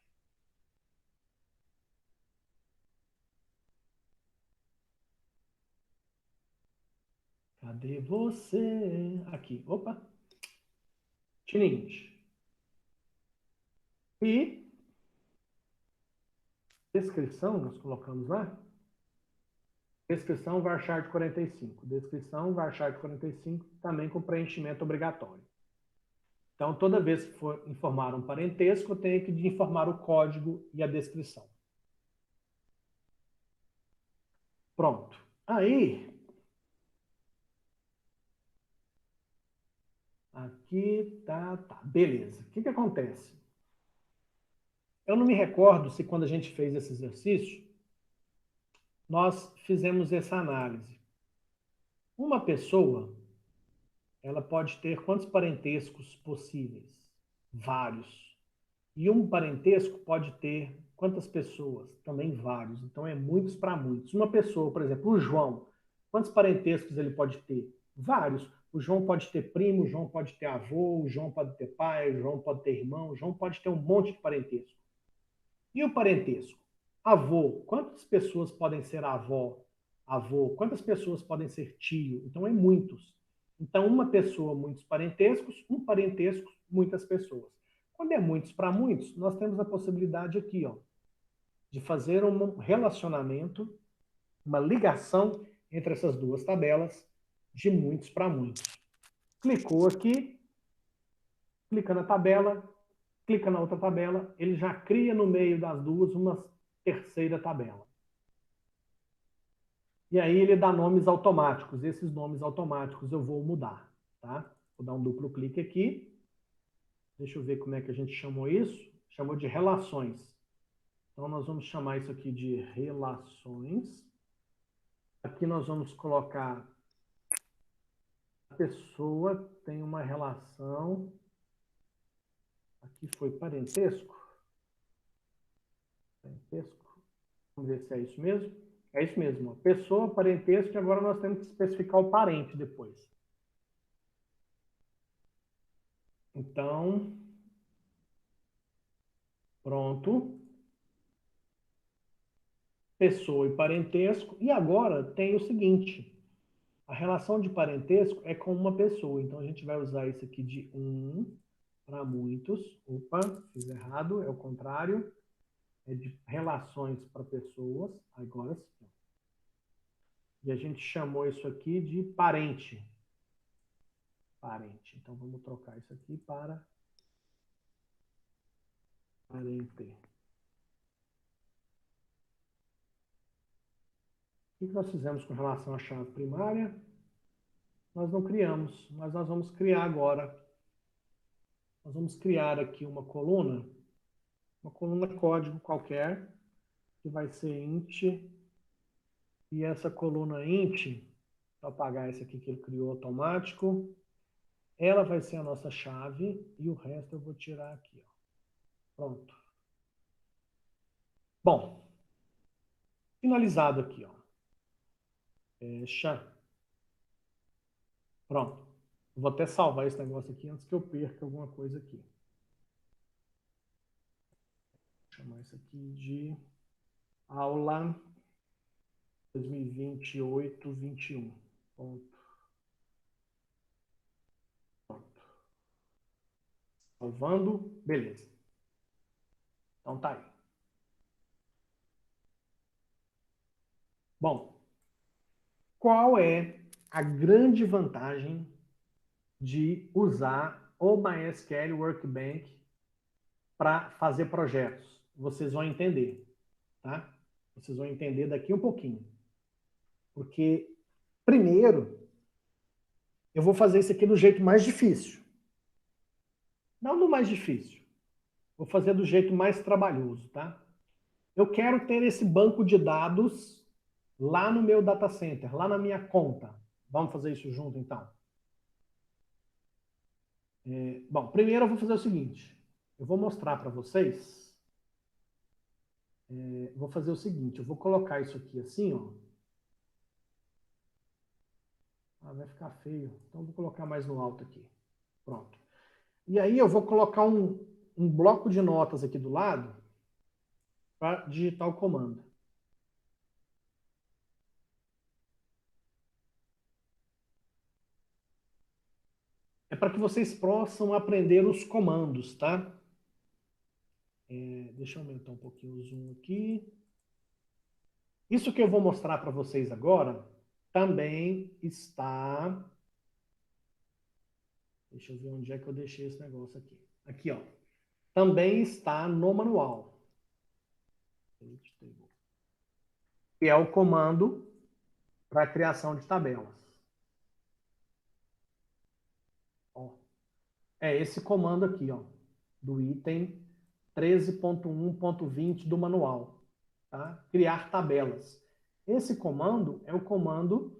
Cadê você? Aqui. Opa. TinyInt. E descrição, nós colocamos lá. Descrição varchar de 45. Descrição varchar de 45, também com preenchimento obrigatório. Então, toda vez que for informar um parentesco, eu tenho que informar o código e a descrição. Pronto. Aí, aqui tá. Beleza. O que acontece? Eu não me recordo se quando a gente fez esse exercício, nós fizemos essa análise. Uma pessoa, ela pode ter quantos parentescos possíveis? Vários. E um parentesco pode ter quantas pessoas? Também vários. Então é muitos para muitos. Uma pessoa, por exemplo, o João, quantos parentescos ele pode ter? Vários. O João pode ter primo, o João pode ter avô, o João pode ter pai, o João pode ter irmão, o João pode ter um monte de parentesco. E o parentesco? Avô, quantas pessoas podem ser avó? Avô, quantas pessoas podem ser tio? Então é muitos. Então, uma pessoa, muitos parentescos, um parentesco, muitas pessoas. Quando é muitos para muitos, nós temos a possibilidade aqui, ó, de fazer um relacionamento, uma ligação entre essas duas tabelas, de muitos para muitos. Clicou aqui, clica na tabela, clica na outra tabela, ele já cria no meio das duas uma terceira tabela. E aí ele dá nomes automáticos. Esses nomes automáticos eu vou mudar, tá? Vou dar um duplo clique aqui. Deixa eu ver como é que a gente chamou isso. Chamou de relações. Então nós vamos chamar isso aqui de relações. Aqui nós vamos colocar a pessoa tem uma relação. Aqui foi parentesco. Parentesco. Vamos ver se é isso mesmo. É isso mesmo. Pessoa, parentesco, e agora nós temos que especificar o parente depois. Então, pronto. Pessoa e parentesco. E agora tem o seguinte: a relação de parentesco é com uma pessoa. Então a gente vai usar isso aqui de um para muitos. Opa, fiz errado, é o contrário. É de relações para pessoas. Agora sim. E a gente chamou isso aqui de parente. Parente. Então vamos trocar isso aqui para parente. O que nós fizemos com relação à chave primária? Nós não criamos, mas nós vamos criar agora. Nós vamos criar aqui uma coluna código qualquer, que vai ser int, e essa coluna int, vou apagar esse aqui que ele criou automático, ela vai ser a nossa chave, e o resto eu vou tirar aqui, ó. Pronto. Bom, finalizado aqui, ó. Fecha. Pronto. Vou até salvar esse negócio aqui antes que eu perca alguma coisa aqui. Vou chamar isso aqui de aula 2028-21. Ponto. Pronto. Salvando. Beleza. Então tá aí. Bom, qual é a grande vantagem de usar o MySQL Workbench para fazer projetos? Vocês vão entender, tá? Vocês vão entender daqui um pouquinho. Porque, primeiro, eu vou fazer isso aqui do jeito mais difícil. Não do mais difícil. Vou fazer do jeito mais trabalhoso, tá? Eu quero ter esse banco de dados lá no meu data center, lá na minha conta. Vamos fazer isso junto, então? Bom, primeiro eu vou fazer o seguinte. Eu vou mostrar para vocês. Vou fazer o seguinte. Eu vou colocar isso aqui assim, ó. Ah, vai ficar feio. Então eu vou colocar mais no alto aqui. Pronto. E aí eu vou colocar um bloco de notas aqui do lado para digitar o comando. É para que vocês possam aprender os comandos, tá? Deixa eu aumentar um pouquinho o zoom aqui. Isso que eu vou mostrar para vocês agora também está. Deixa eu ver onde é que eu deixei esse negócio aqui. Aqui, ó. Também está no manual. Que é o comando para a criação de tabelas. Ó, é esse comando aqui, ó, do item 13.1.20 do manual. Tá? Criar tabelas. Esse comando é o comando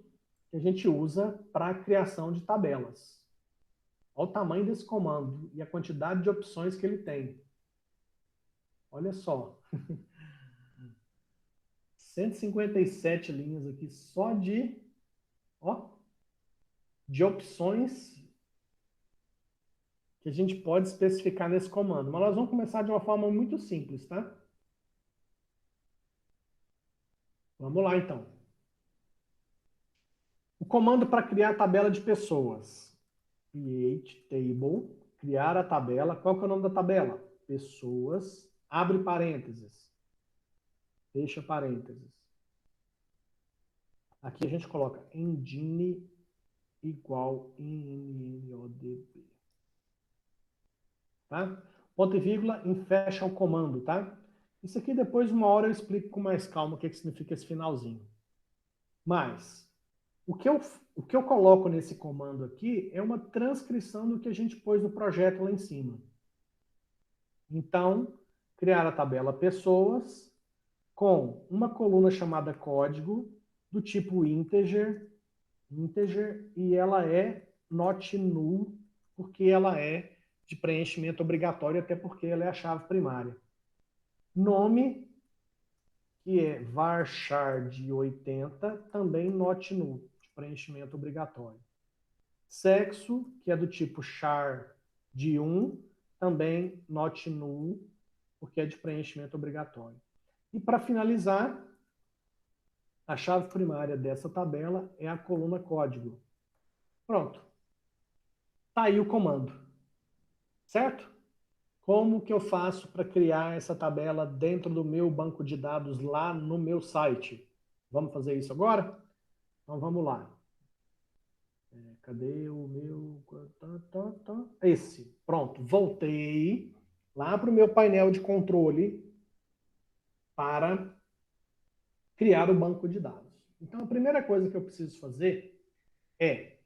que a gente usa para a criação de tabelas. Olha o tamanho desse comando e a quantidade de opções que ele tem. Olha só. 157 linhas aqui só ó, de opções que a gente pode especificar nesse comando. Mas nós vamos começar de uma forma muito simples, tá? Vamos lá, então. O comando para criar a tabela de pessoas. Create table, criar a tabela. Qual que é o nome da tabela? Pessoas, abre parênteses, fecha parênteses. Aqui a gente coloca engine igual INNODB. Tá? Ponto e vírgula em fecha o comando, tá? Isso aqui depois, uma hora, eu explico com mais calma o que significa esse finalzinho. Mas, o que eu coloco nesse comando aqui é uma transcrição do que a gente pôs no projeto lá em cima. Então, criar a tabela pessoas com uma coluna chamada código do tipo integer, e ela é not null, porque ela é de preenchimento obrigatório, até porque ela é a chave primária. Nome, que é varchar de 80, também not null, de preenchimento obrigatório. Sexo, que é do tipo char de 1, também not null, porque é de preenchimento obrigatório. E para finalizar, a chave primária dessa tabela é a coluna código. Pronto. Está aí o comando. Certo? Como que eu faço para criar essa tabela dentro do meu banco de dados lá no meu site? Vamos fazer isso agora? Então vamos lá. Cadê o meu... Esse. Pronto. Voltei lá para o meu painel de controle para criar o banco de dados. Então a primeira coisa que eu preciso fazer é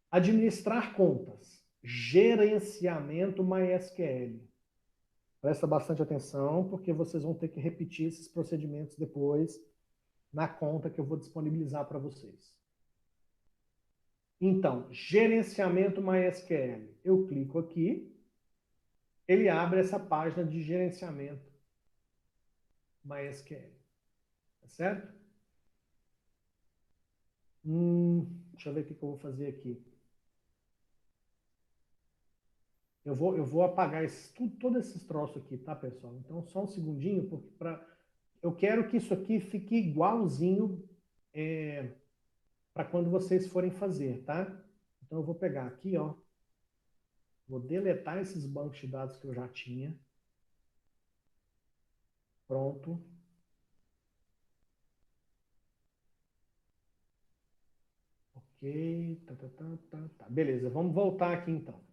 administrar contas. Gerenciamento MySQL. Presta bastante atenção, porque vocês vão ter que repetir esses procedimentos depois na conta que eu vou disponibilizar para vocês. Então, gerenciamento MySQL. Eu clico aqui, ele abre essa página de gerenciamento MySQL. Tá certo? Deixa eu ver o que eu vou fazer aqui. Eu vou apagar todos esses troços aqui, tá, pessoal? Então, só um segundinho, porque eu quero que isso aqui fique igualzinho para quando vocês forem fazer, tá? Então, eu vou pegar aqui, ó. Vou deletar esses bancos de dados que eu já tinha. Pronto. Ok. Tá. Beleza, vamos voltar aqui então.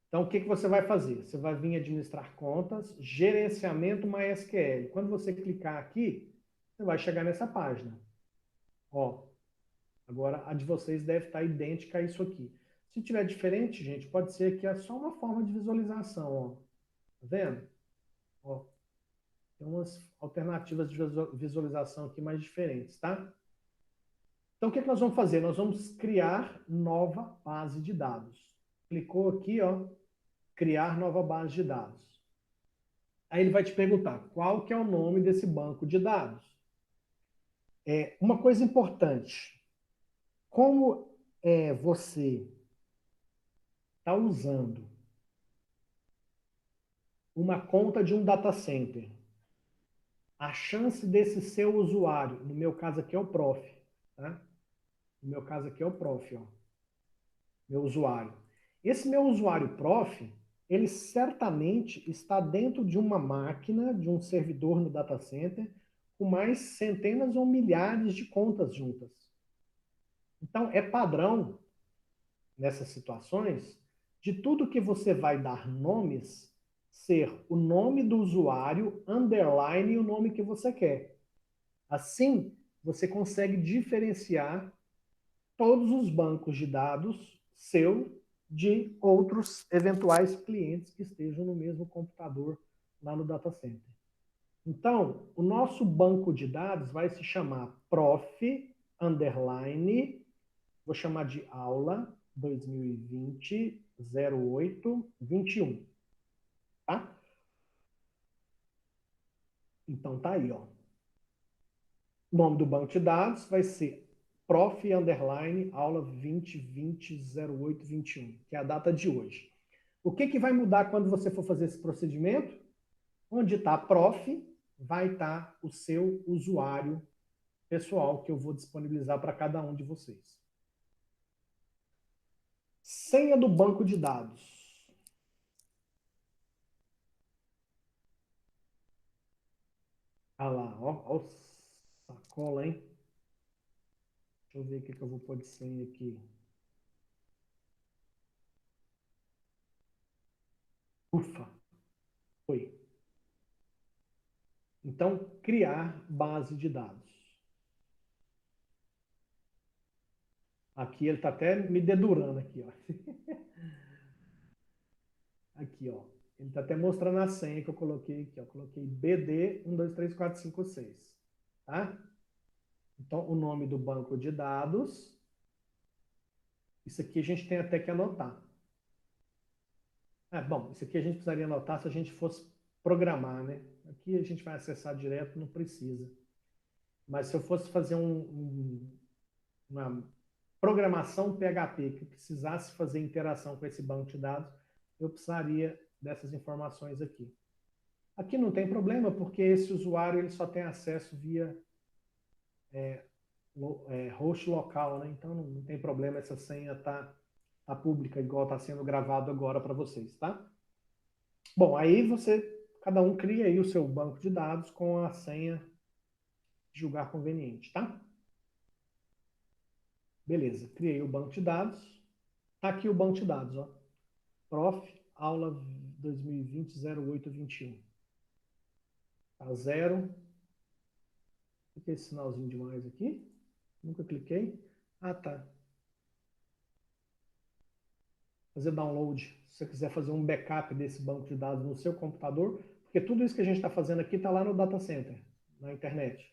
Então, o que você vai fazer? Você vai vir administrar contas, gerenciamento MySQL. Quando você clicar aqui, você vai chegar nessa página. Ó, agora a de vocês deve estar idêntica a isso aqui. Se tiver diferente, gente, pode ser que é só uma forma de visualização, ó. Tá vendo? Ó, Tem umas alternativas de visualização aqui mais diferentes, tá? Então, o que nós vamos fazer? Nós vamos criar nova base de dados. Clicou aqui, ó, criar nova base de dados. Aí ele vai te perguntar qual que é o nome desse banco de dados. Uma coisa importante, como você está usando uma conta de um data center, a chance desse seu usuário, no meu caso aqui é o prof, tá? No meu caso aqui é o prof, ó, meu usuário. Esse meu usuário prof, ele certamente está dentro de uma máquina, de um servidor no data center, com mais centenas ou milhares de contas juntas. Então, é padrão, nessas situações, de tudo que você vai dar nomes, ser o nome do usuário, underline o nome que você quer. Assim, você consegue diferenciar todos os bancos de dados seu de outros eventuais clientes que estejam no mesmo computador lá no data center. Então, o nosso banco de dados vai se chamar prof underline, vou chamar de aula 2020 08 21, tá? Então tá aí, ó. O nome do banco de dados vai ser prof underline aula 2020 08 21, que é a data de hoje. O que vai mudar quando você for fazer esse procedimento? Onde está prof, vai estar o seu usuário pessoal que eu vou disponibilizar para cada um de vocês. Senha do banco de dados. Ah lá, ó sacola, hein? Deixa eu ver o que eu vou pôr de senha aqui. Ufa, foi. Então, criar base de dados. Aqui ele está até me dedurando aqui, ó. Aqui, ó. Ele está até mostrando a senha que eu coloquei aqui, ó. Coloquei BD 123456, tá? Então, o nome do banco de dados. Isso aqui a gente tem até que anotar. Bom, isso aqui a gente precisaria anotar se a gente fosse programar, né? Aqui a gente vai acessar direto, não precisa. Mas se eu fosse fazer uma programação PHP que precisasse fazer interação com esse banco de dados, eu precisaria dessas informações aqui. Aqui não tem problema, porque esse usuário ele só tem acesso via host local, né? Então não tem problema, essa senha tá pública, igual está sendo gravado agora para vocês, tá? Bom, aí cada um cria aí o seu banco de dados com a senha de julgar conveniente, tá? Beleza, criei o banco de dados. Tá aqui o banco de dados, ó. Prof. Aula 2020 08 21. Tá zero. O que é esse sinalzinho de mais aqui? Nunca cliquei. Ah, tá. Fazer download. Se você quiser fazer um backup desse banco de dados no seu computador, porque tudo isso que a gente está fazendo aqui está lá no data center, na internet,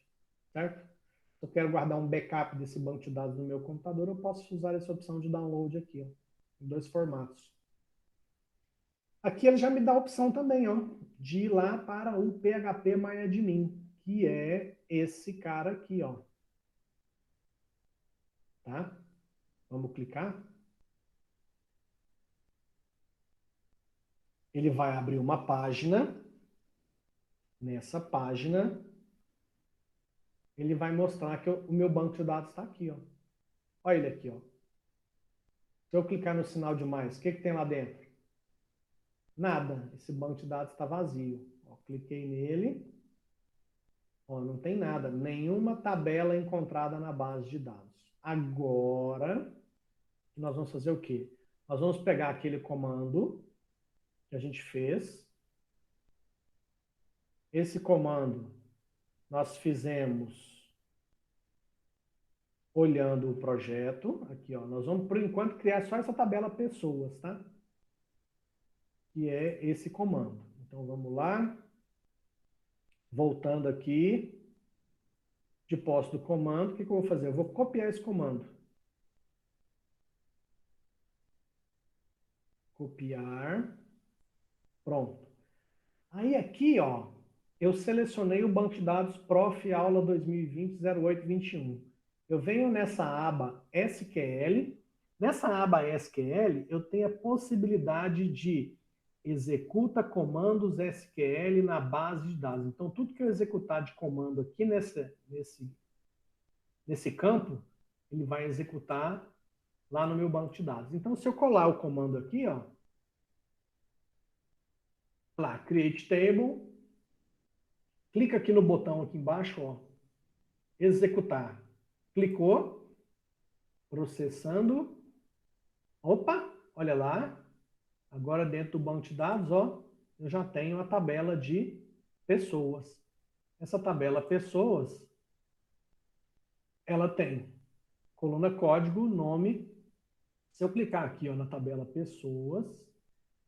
certo? Se eu quero guardar um backup desse banco de dados no meu computador, eu posso usar essa opção de download aqui, ó, em dois formatos. Aqui ele já me dá a opção também, ó, de ir lá para o phpMyAdmin, que é esse cara aqui, ó. Tá? Vamos clicar. Ele vai abrir uma página. Nessa página, ele vai mostrar que o meu banco de dados está aqui, ó. Olha ele aqui, ó. Se eu clicar no sinal de mais, o que tem lá dentro? Nada. Esse banco de dados está vazio. Ó, cliquei nele. Ó, não tem nada. Nenhuma tabela encontrada na base de dados. Agora, nós vamos fazer o quê? Nós vamos pegar aquele comando que a gente fez. Esse comando nós fizemos olhando o projeto. Aqui, ó, nós vamos, por enquanto, criar só essa tabela pessoas, tá? Que é esse comando. Então, vamos lá. Voltando aqui, de posse do comando, o que eu vou fazer? Eu vou copiar esse comando. Copiar. Pronto. Aí aqui, ó, eu selecionei o banco de dados Prof. Aula 2020-0821. Eu venho nessa aba SQL. Nessa aba SQL, eu tenho a possibilidade de executa comandos SQL na base de dados. Então, tudo que eu executar de comando aqui nesse campo, ele vai executar lá no meu banco de dados. Então, se eu colar o comando aqui, ó, lá, create table, clica aqui no botão aqui embaixo, ó, executar. Clicou, processando. Opa, olha lá. Agora dentro do banco de dados, ó, eu já tenho a tabela de pessoas. Essa tabela pessoas, ela tem coluna código, nome. Se eu clicar aqui, ó, na tabela pessoas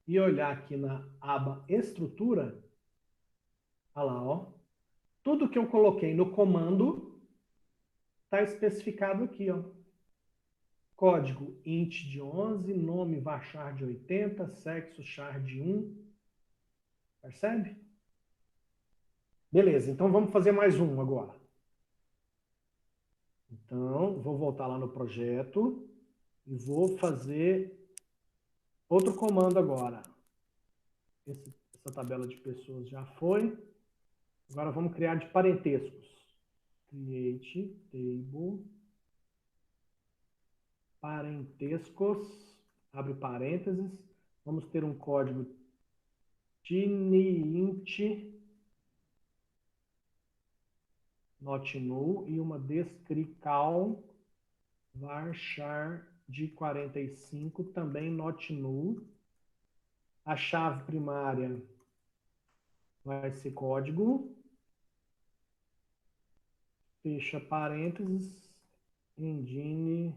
e olhar aqui na aba estrutura, olha lá, ó, tudo que eu coloquei no comando está especificado aqui, ó. Código int de 11, nome varchar de 80, sexo char de 1. Percebe? Beleza, então vamos fazer mais um agora. Então, vou voltar lá no projeto e vou fazer outro comando agora. Essa tabela de pessoas já foi. Agora vamos criar de parentescos. Create table parentescos, abre parênteses. Vamos ter um código tinyint not null e uma descrical varchar de 45 também not null. A chave primária vai ser código, fecha parênteses, engine.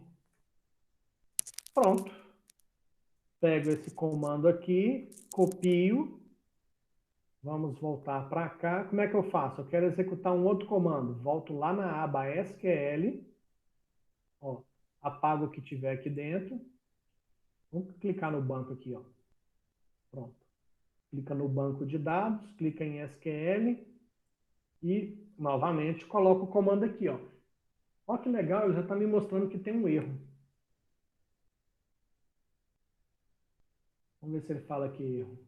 Pronto. Pego esse comando aqui, copio. Vamos voltar para cá. Como é que eu faço? Eu quero executar um outro comando. Volto lá na aba SQL. Ó, apago o que tiver aqui dentro. Vamos clicar no banco aqui, ó. Pronto. Clica no banco de dados, clica em SQL e, novamente, coloca o comando aqui, ó. Olha que legal, ele já está me mostrando que tem um erro. Vamos ver se ele fala que erro.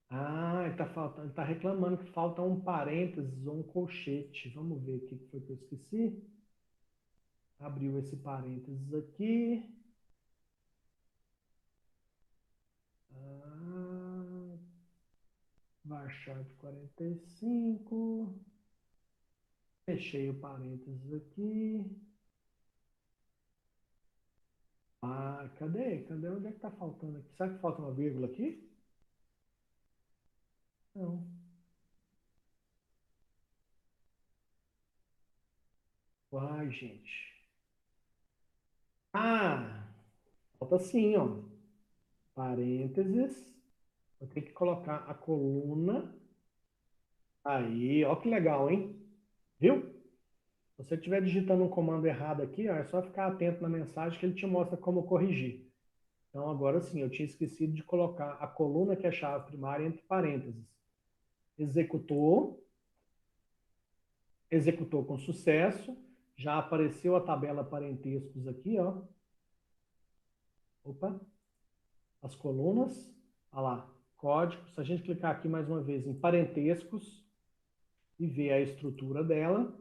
Ah, ele está faltando, tá reclamando que falta um parênteses ou um colchete. Vamos ver o que foi que eu esqueci. Abriu esse parênteses aqui. Ah, varchar de 45. Fechei o parênteses aqui. Ah, cadê? Cadê? Onde é que está faltando aqui? Será que falta uma vírgula aqui? Não. Uai, gente. Ah, falta sim, ó. Parênteses. Vou ter que colocar a coluna. Aí, ó que legal, hein? Viu? Se você estiver digitando um comando errado aqui, ó, é só ficar atento na mensagem que ele te mostra como corrigir. Então, agora sim, eu tinha esquecido de colocar a coluna que é a chave primária entre parênteses. Executou, executou com sucesso, já apareceu a tabela parentescos aqui, ó. Opa, as colunas, olha lá, código. Se a gente clicar aqui mais uma vez em parentescos e ver a estrutura dela,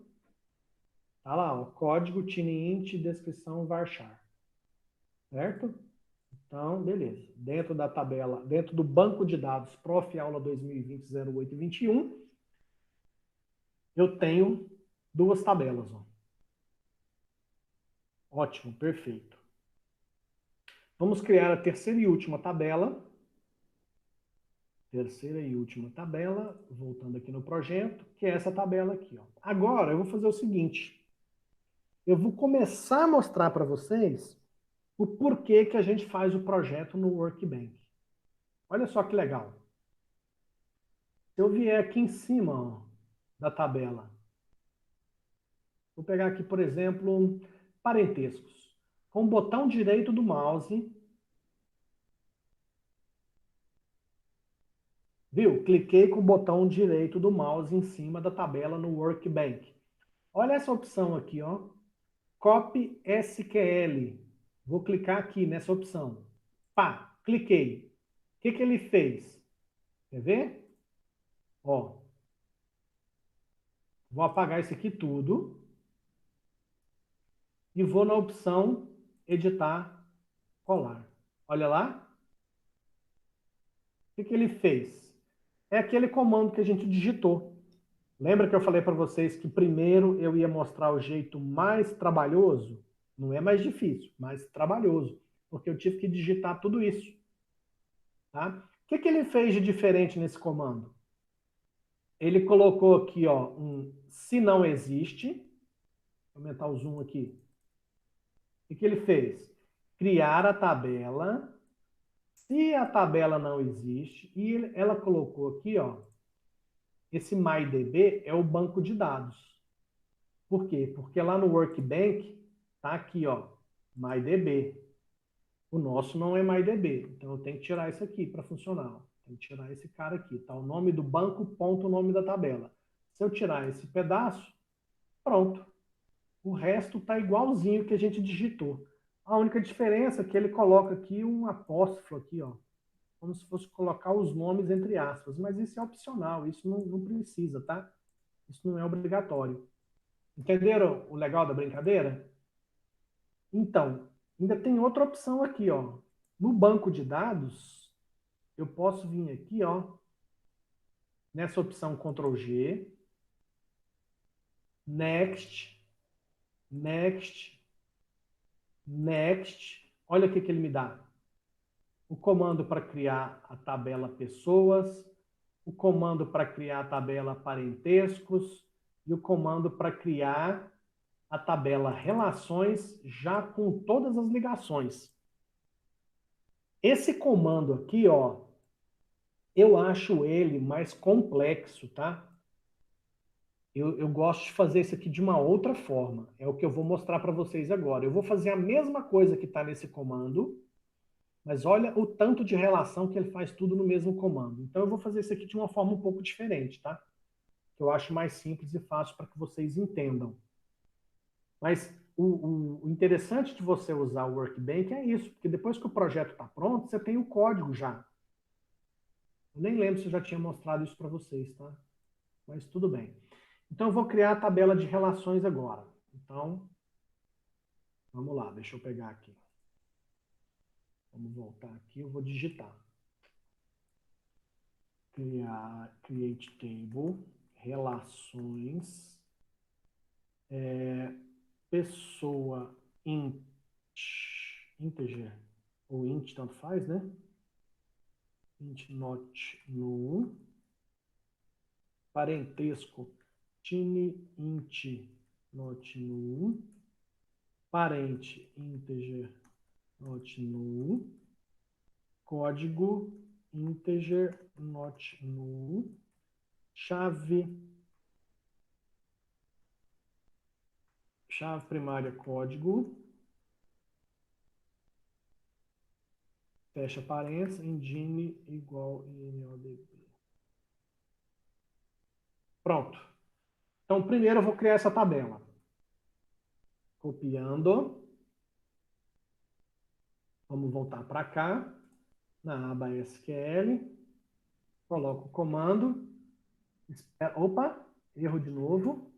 tá lá, ó, código tinyint descrição varchar, certo? Então, beleza. Dentro da tabela, dentro do banco de dados Prof. Aula 2020-0821, eu tenho duas tabelas, ó. Ótimo, perfeito. Vamos criar a terceira e última tabela. Terceira e última tabela, voltando aqui no projeto, que é essa tabela aqui, ó. Agora, eu vou fazer o seguinte. Eu vou começar a mostrar para vocês o porquê que a gente faz o projeto no Workbench. Olha só que legal. Se eu vier aqui em cima, ó, da tabela, vou pegar aqui, por exemplo, parentescos. Com o botão direito do mouse, viu? Cliquei com o botão direito do mouse em cima da tabela no Workbench. Olha essa opção aqui, ó. Copy SQL. Vou clicar aqui nessa opção. Pá, cliquei. O que que ele fez? Quer ver? Ó, vou apagar isso aqui tudo e vou na opção editar, colar. Olha lá. O que que ele fez? É aquele comando que a gente digitou. Lembra que eu falei para vocês que primeiro eu ia mostrar o jeito mais trabalhoso? Não é mais difícil, mais trabalhoso, porque eu tive que digitar tudo isso. Tá? O que que ele fez de diferente nesse comando? Ele colocou aqui, ó, um se não existe. Vou aumentar o zoom aqui. O que ele fez? Criar a tabela. Se a tabela não existe, e ela colocou aqui, ó, esse MyDB é o banco de dados. Por quê? Porque lá no Workbench tá aqui, ó, MyDB. O nosso não é MyDB, então eu tenho que tirar isso aqui para funcionar. Tenho que tirar esse cara aqui, tá? O nome do banco, ponto, o nome da tabela. Se eu tirar esse pedaço, pronto. O resto tá igualzinho que a gente digitou. A única diferença é que ele coloca aqui um apóstrofo aqui, ó, como se fosse colocar os nomes entre aspas, mas isso é opcional, isso não precisa, tá? Isso não é obrigatório. Entenderam o legal da brincadeira? Então, ainda tem outra opção aqui, ó. No banco de dados, eu posso vir aqui, ó, nessa opção Ctrl G, Next, Next, Next. Olha o que ele me dá. O comando para criar a tabela pessoas, o comando para criar a tabela parentescos e o comando para criar a tabela relações já com todas as ligações. Esse comando aqui, ó, eu acho ele mais complexo, tá? Eu gosto de fazer isso aqui de uma outra forma. É o que eu vou mostrar para vocês agora. Eu vou fazer a mesma coisa que está nesse comando, mas olha o tanto de relação que ele faz tudo no mesmo comando. Então eu vou fazer isso aqui de uma forma um pouco diferente, tá? Que eu acho mais simples e fácil para que vocês entendam. Mas o interessante de você usar o Workbench é isso, porque depois que o projeto está pronto, você tem o código já. Eu nem lembro se eu já tinha mostrado isso para vocês, tá? Mas tudo bem. Então, eu vou criar a tabela de relações agora. Então, vamos lá, deixa eu pegar aqui. Vamos voltar aqui, eu vou digitar. Criar, create table, relações, pessoa int, integer, ou int, tanto faz, né? Int not null, parentesco, tiny int not null, parente integer not null, código integer not null, chave primária código, fecha parênteses, engine igual inodb. Pronto. Então, primeiro eu vou criar essa tabela. Copiando. Vamos voltar para cá, na aba SQL. Coloco o comando. Opa, erro de novo.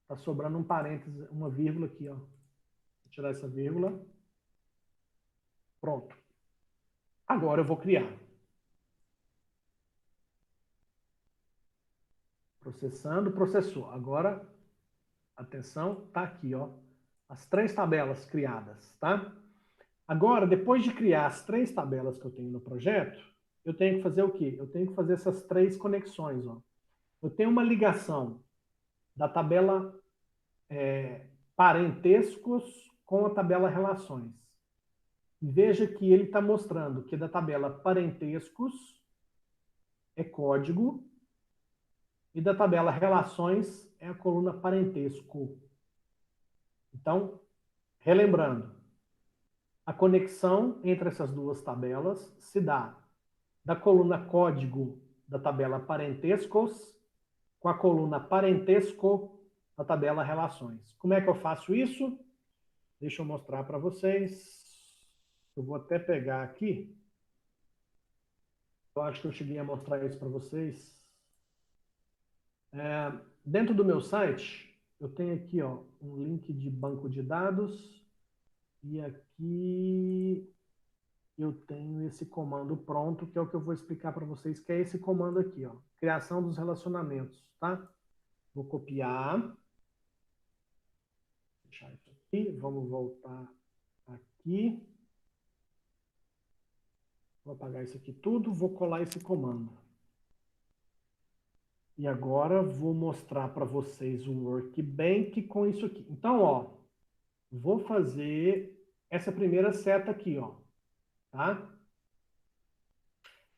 Está sobrando um parênteses, uma vírgula aqui, ó. Vou tirar essa vírgula. Pronto. Agora eu vou criar. Processando, processou. Agora, atenção, tá aqui, ó. As 3 tabelas criadas, tá? Agora, depois de criar as 3 tabelas que eu tenho no projeto, eu tenho que fazer o quê? Eu tenho que fazer essas 3 conexões, ó. Eu tenho uma ligação da tabela parentescos com a tabela relações. Veja que ele está mostrando que da tabela parentescos é código, e da tabela relações é a coluna parentesco. Então, relembrando, a conexão entre essas duas tabelas se dá da coluna código da tabela parentescos com a coluna parentesco da tabela relações. Como é que eu faço isso? Deixa eu mostrar para vocês. Eu vou até pegar aqui. Eu acho que eu cheguei a mostrar isso para vocês. Dentro do meu site, eu tenho aqui ó, um link de banco de dados. E aqui eu tenho esse comando pronto, que é o que eu vou explicar para vocês, que é esse comando aqui, ó, criação dos relacionamentos, tá? Vou copiar, deixar isso aqui, vamos voltar aqui, vou apagar isso aqui tudo, vou colar esse comando. E agora vou mostrar para vocês um workbench com isso aqui. Então, ó, vou fazer essa primeira seta aqui, ó, tá?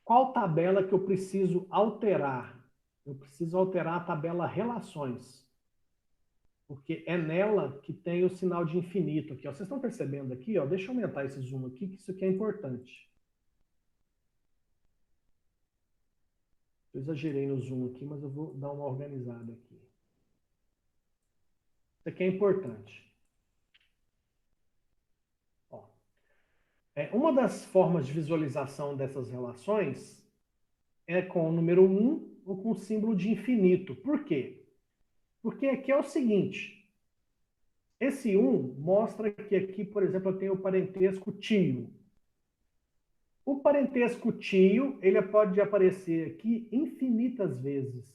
Qual tabela que eu preciso alterar? Eu preciso alterar a tabela relações, porque é nela que tem o sinal de infinito aqui. Ó. Vocês estão percebendo aqui? Ó? Deixa eu aumentar esse zoom aqui, que isso aqui é importante. Eu exagerei no zoom aqui, mas eu vou dar uma organizada aqui. Isso aqui é importante. Ó. Uma das formas de visualização dessas relações é com o número 1 ou com o símbolo de infinito. Por quê? Porque aqui é o seguinte, esse 1 mostra que aqui, por exemplo, eu tenho o parentesco tio. O parentesco tio, ele pode aparecer aqui infinitas vezes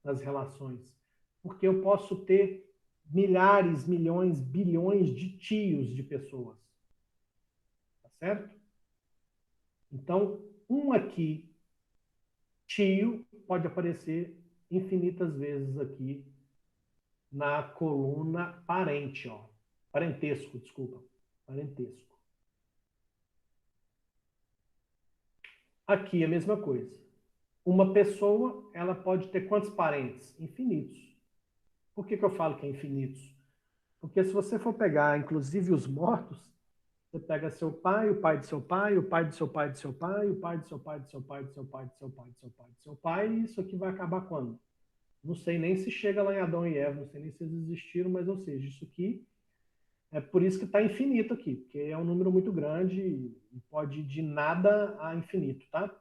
nas relações, porque eu posso ter milhares, milhões, bilhões de tios de pessoas. Tá certo? Então, um aqui, tio, pode aparecer infinitas vezes aqui na coluna parente, ó. Parentesco, desculpa. Parentesco. Aqui a mesma coisa. Uma pessoa, ela pode ter quantos parentes? Infinitos. Por que eu falo que é infinitos? Porque se você for pegar, inclusive, os mortos, você pega seu pai, o pai de seu pai, o pai de seu pai de seu pai, o pai de seu pai de seu pai de seu pai de seu pai de seu pai de seu pai, e isso aqui vai acabar quando? Não sei nem se chega lá em Adão e Eva, não sei nem se eles existiram, mas ou seja, isso aqui é por isso que está infinito aqui, porque é um número muito grande e pode ir de nada a infinito, tá?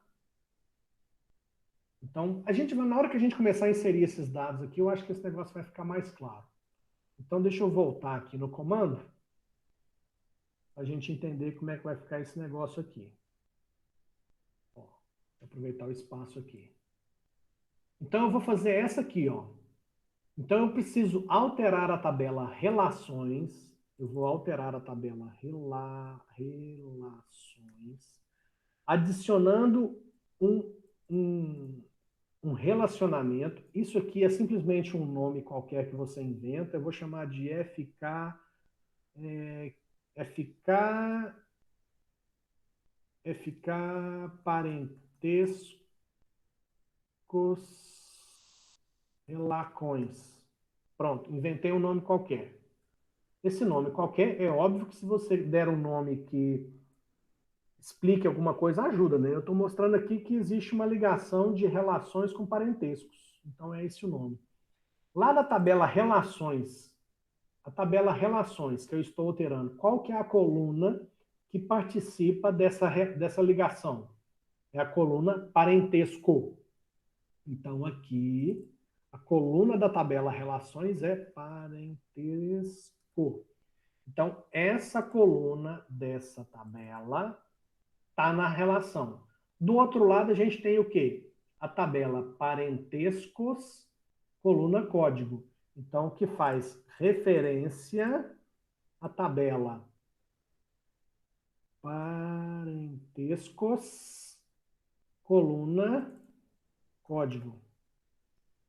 Então, na hora que a gente começar a inserir esses dados aqui, eu acho que esse negócio vai ficar mais claro. Então, deixa eu voltar aqui no comando, para a gente entender como é que vai ficar esse negócio aqui. Ó, vou aproveitar o espaço aqui. Então, eu vou fazer essa aqui, ó. Então, eu preciso alterar a tabela relações. Eu vou alterar a tabela relações, adicionando um, um, um relacionamento. Isso aqui é simplesmente um nome qualquer que você inventa. Eu vou chamar de FK, FK, FK parentescos relacões. Pronto, inventei um nome qualquer. Esse nome qualquer, é óbvio que se você der um nome que explique alguma coisa, ajuda, né? Eu estou mostrando aqui que existe uma ligação de relações com parentescos. Então é esse o nome. Lá na tabela relações, a tabela relações que eu estou alterando, qual que é a coluna que participa dessa ligação? É a coluna parentesco. Então aqui, a coluna da tabela relações é parentesco. Então, essa coluna dessa tabela está na relação. Do outro lado, a gente tem o quê? A tabela parentescos, coluna código. Então, que faz referência à tabela parentescos, coluna código.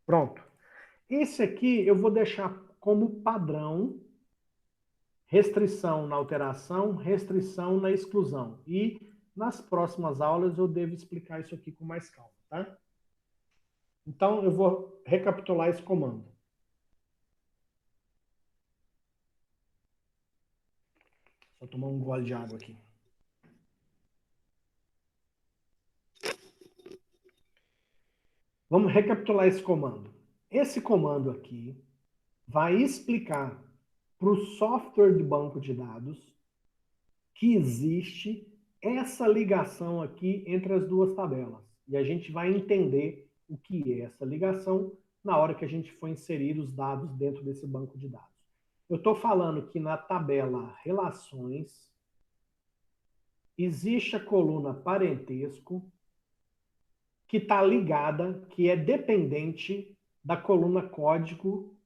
Pronto. Esse aqui eu vou deixar como padrão restrição na alteração, restrição na exclusão. E nas próximas aulas eu devo explicar isso aqui com mais calma, tá? Então, eu vou recapitular esse comando. Só tomar um gole de água aqui. Vamos recapitular esse comando. Esse comando aqui vai explicar para o software de banco de dados que existe essa ligação aqui entre as duas tabelas. E a gente vai entender o que é essa ligação na hora que a gente for inserir os dados dentro desse banco de dados. Eu estou falando que na tabela Relações existe a coluna Parentesco que está ligada, que é dependente da coluna Código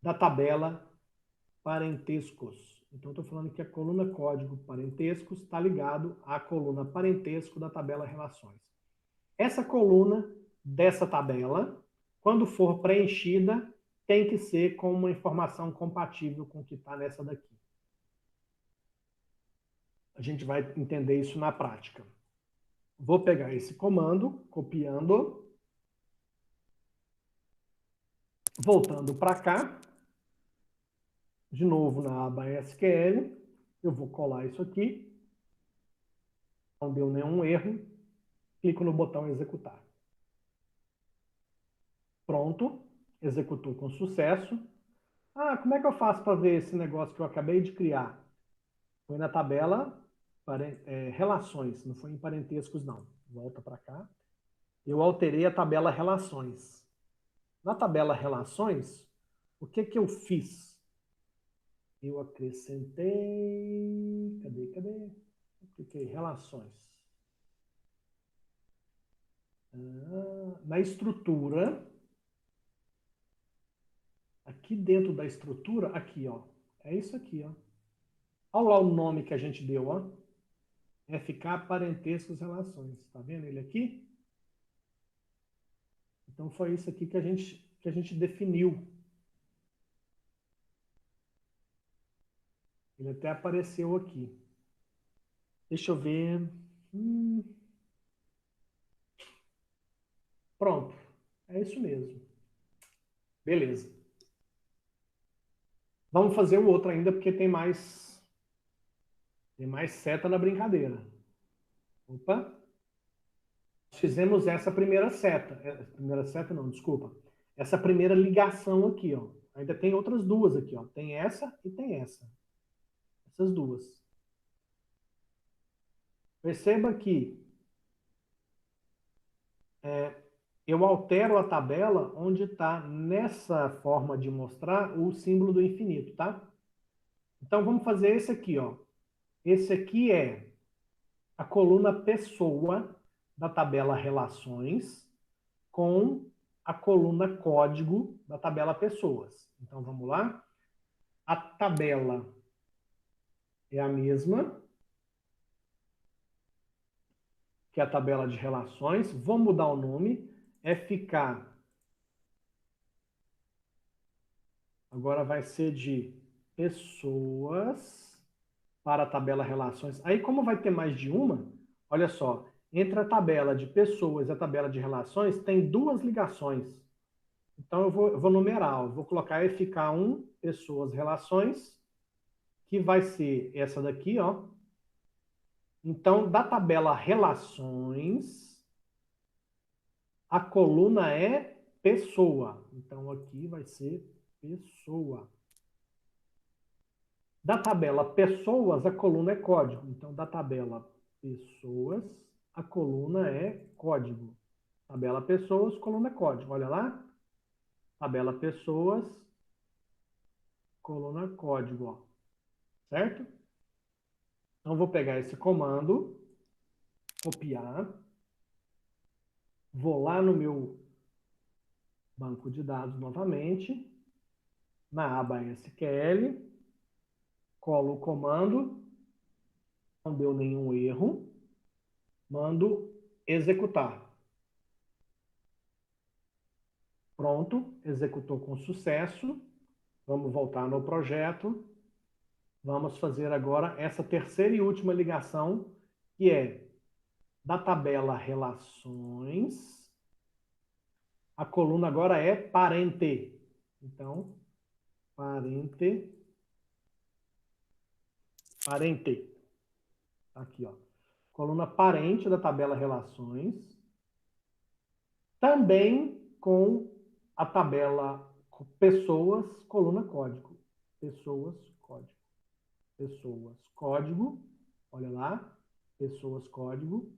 da tabela Parentescos. Então, estou falando que a coluna Código Parentescos está ligado à coluna Parentesco da tabela Relações. Essa coluna dessa tabela, quando for preenchida, tem que ser com uma informação compatível com o que está nessa daqui. A gente vai entender isso na prática. Vou pegar esse comando, copiando, voltando para cá, de novo na aba SQL, eu vou colar isso aqui, não deu nenhum erro, clico no botão executar. Pronto, executou com sucesso. Ah, como é que eu faço para ver esse negócio que eu acabei de criar? Foi na tabela relações, não foi em parentescos não. Volta para cá. Eu alterei a tabela relações. Na tabela relações, o que que eu fiz? Eu acrescentei... Cadê? Cliquei relações. Na estrutura, aqui dentro da estrutura, aqui, ó. É isso aqui, ó. Olha lá o nome que a gente deu, ó. FK Parentescos Relações. Tá vendo ele aqui? Então foi isso aqui que a gente definiu. Ele até apareceu aqui. Deixa eu ver. Pronto. É isso mesmo. Beleza. Vamos fazer o outro ainda, porque tem mais seta na brincadeira. Opa. Fizemos essa primeira seta. Primeira seta não, desculpa. Essa primeira ligação aqui, ó. Ainda tem outras duas aqui, ó. Tem essa e tem essa. Essas duas. Perceba que eu altero a tabela onde está nessa forma de mostrar o símbolo do infinito, tá? Então vamos fazer esse aqui, ó. Esse aqui é a coluna pessoa da tabela relações com a coluna código da tabela pessoas. Então vamos lá. A tabela é a mesma que a tabela de relações. Vou mudar o nome. FK agora vai ser de pessoas para a tabela relações. Aí, como vai ter mais de uma, olha só, entre a tabela de pessoas e a tabela de relações, tem duas ligações. Então, eu vou numerar, eu vou colocar FK1, pessoas, relações, que vai ser essa daqui, ó. Então, da tabela relações, a coluna é pessoa. Então, aqui vai ser pessoa. Da tabela pessoas, a coluna é código. Então, da tabela pessoas, a coluna é código. Tabela pessoas, coluna é código. Olha lá. Tabela pessoas, coluna código. Ó. Certo? Então, vou pegar esse comando, copiar, vou lá no meu banco de dados novamente, na aba SQL, colo o comando, não deu nenhum erro, mando executar. Pronto, executou com sucesso. Vamos voltar no projeto. Vamos fazer agora essa terceira e última ligação, que é da tabela relações A coluna agora é parente. Então, parente. Aqui, ó. Coluna parente da tabela relações. Também com a tabela pessoas, coluna código. Pessoas, código. Pessoas, código. Olha lá. Pessoas, código.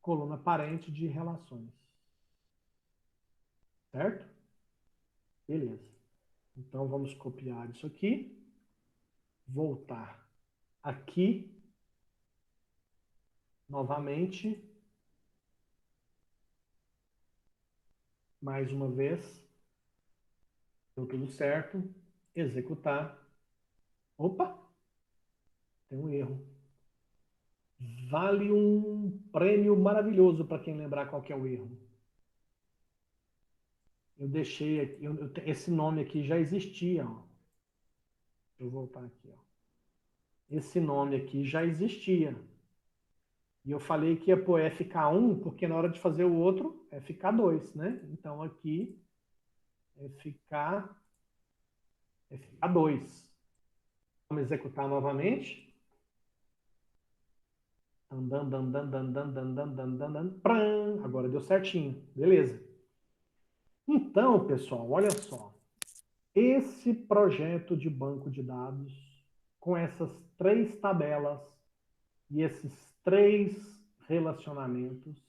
Coluna parente de relações. Certo? Beleza. Então, vamos copiar isso aqui. Voltar aqui. Novamente. Mais uma vez. Deu tudo certo. Executar. Opa! Tem um erro. Vale um prêmio maravilhoso para quem lembrar qual que é o erro. Eu deixei aqui, esse nome aqui já existia. Ó. Deixa eu voltar aqui. Ó. Esse nome aqui já existia. E eu falei que ia pôr FK1, porque na hora de fazer o outro, é FK2, né? Então aqui, FK2. Vamos executar novamente. Agora deu certinho. Beleza. Então, pessoal, olha só. Esse projeto de banco de dados, com essas 3 tabelas e esses 3 relacionamentos,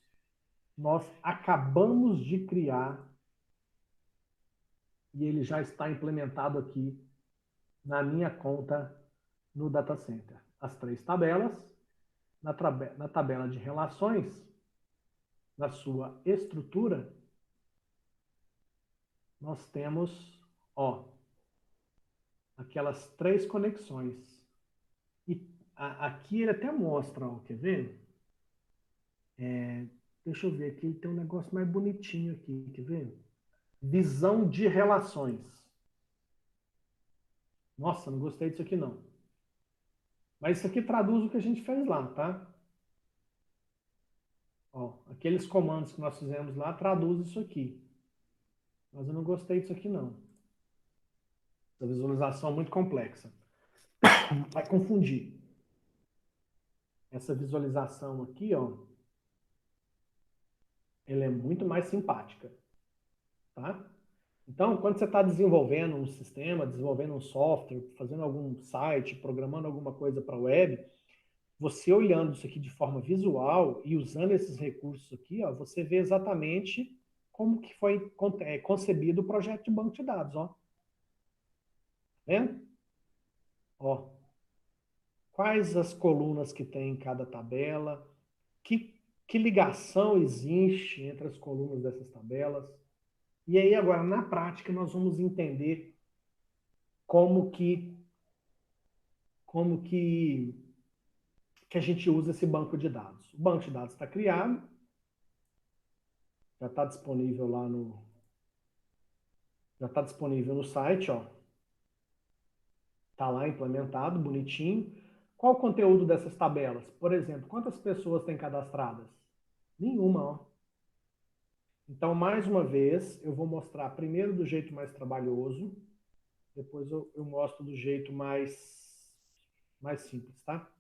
nós acabamos de criar e ele já está implementado aqui na minha conta no Data Center. As 3 tabelas, na tabela de relações, na sua estrutura, nós temos, ó, aquelas 3 conexões. E aqui ele até mostra, ó, quer ver? Deixa eu ver aqui, tem um negócio mais bonitinho aqui, quer ver? Visão de relações. Nossa, não gostei disso aqui não. Mas isso aqui traduz o que a gente fez lá, tá? Ó, aqueles comandos que nós fizemos lá traduz isso aqui. Mas eu não gostei disso aqui não. Essa visualização é muito complexa. Vai confundir. Essa visualização aqui, ó, ela é muito mais simpática, tá? Então, quando você está desenvolvendo um sistema, desenvolvendo um software, fazendo algum site, programando alguma coisa para a web, você olhando isso aqui de forma visual e usando esses recursos aqui, ó, você vê exatamente como que foi concebido o projeto de banco de dados, ó. Tá vendo? Ó, quais as colunas que tem em cada tabela, que ligação existe entre as colunas dessas tabelas. E aí agora, na prática, nós vamos entender como como que, que a gente usa esse banco de dados. O banco de dados está criado, já está disponível lá no, já está disponível no site, ó. Está lá implementado, bonitinho. Qual o conteúdo dessas tabelas? Por exemplo, quantas pessoas tem cadastradas? Nenhuma, ó. Então, mais uma vez, eu vou mostrar primeiro do jeito mais trabalhoso, depois eu mostro do jeito mais simples, tá?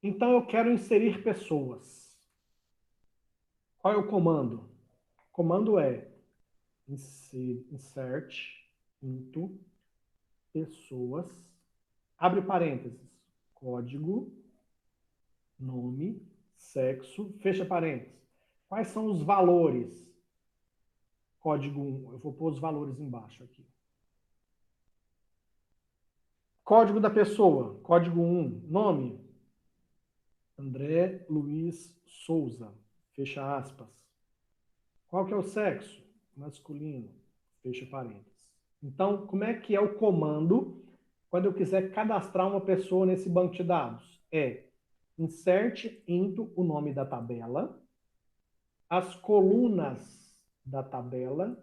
Então, eu quero inserir pessoas. Qual é o comando? O comando é insert into pessoas, abre parênteses, código, nome, sexo, fecha parênteses. Quais são os valores? Código 1, eu vou pôr os valores embaixo aqui. Código da pessoa, código 1, nome, André Luiz Souza, fecha aspas. Qual que é o sexo? Masculino, fecha parênteses. Então, como é que é o comando quando eu quiser cadastrar uma pessoa nesse banco de dados? É insert into o nome da tabela, as colunas da tabela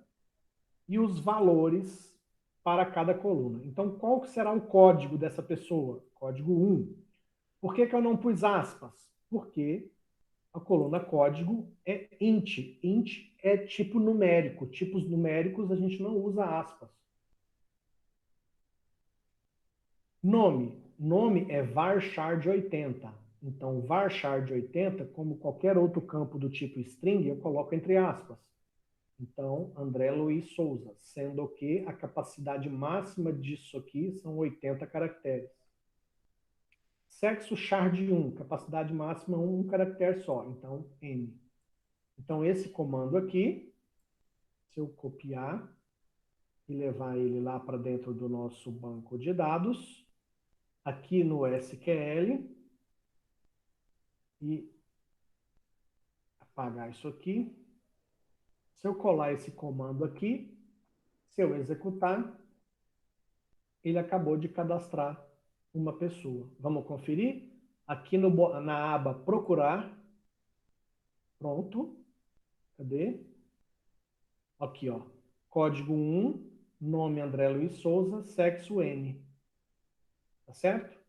e os valores para cada coluna. Então, qual será o código dessa pessoa? Código 1. Por que eu não pus aspas? Porque A coluna código é int. Int é tipo numérico. Tipos numéricos a gente não usa aspas. Nome. Nome é varchar de 80. Então, varchar de 80, como qualquer outro campo do tipo string, eu coloco entre aspas. Então, André Luiz Souza, sendo que a capacidade máxima disso aqui são 80 caracteres. Sexo char de 1, capacidade máxima um caractere só, então N. Então, esse comando aqui, se eu copiar e levar ele lá para dentro do nosso banco de dados, aqui no SQL, e apagar isso aqui, se eu colar esse comando aqui, se eu executar, ele acabou de cadastrar uma pessoa. Vamos conferir? Aqui na aba procurar, pronto, cadê? Aqui, ó, código 1, nome André Luiz Souza, sexo N, tá certo?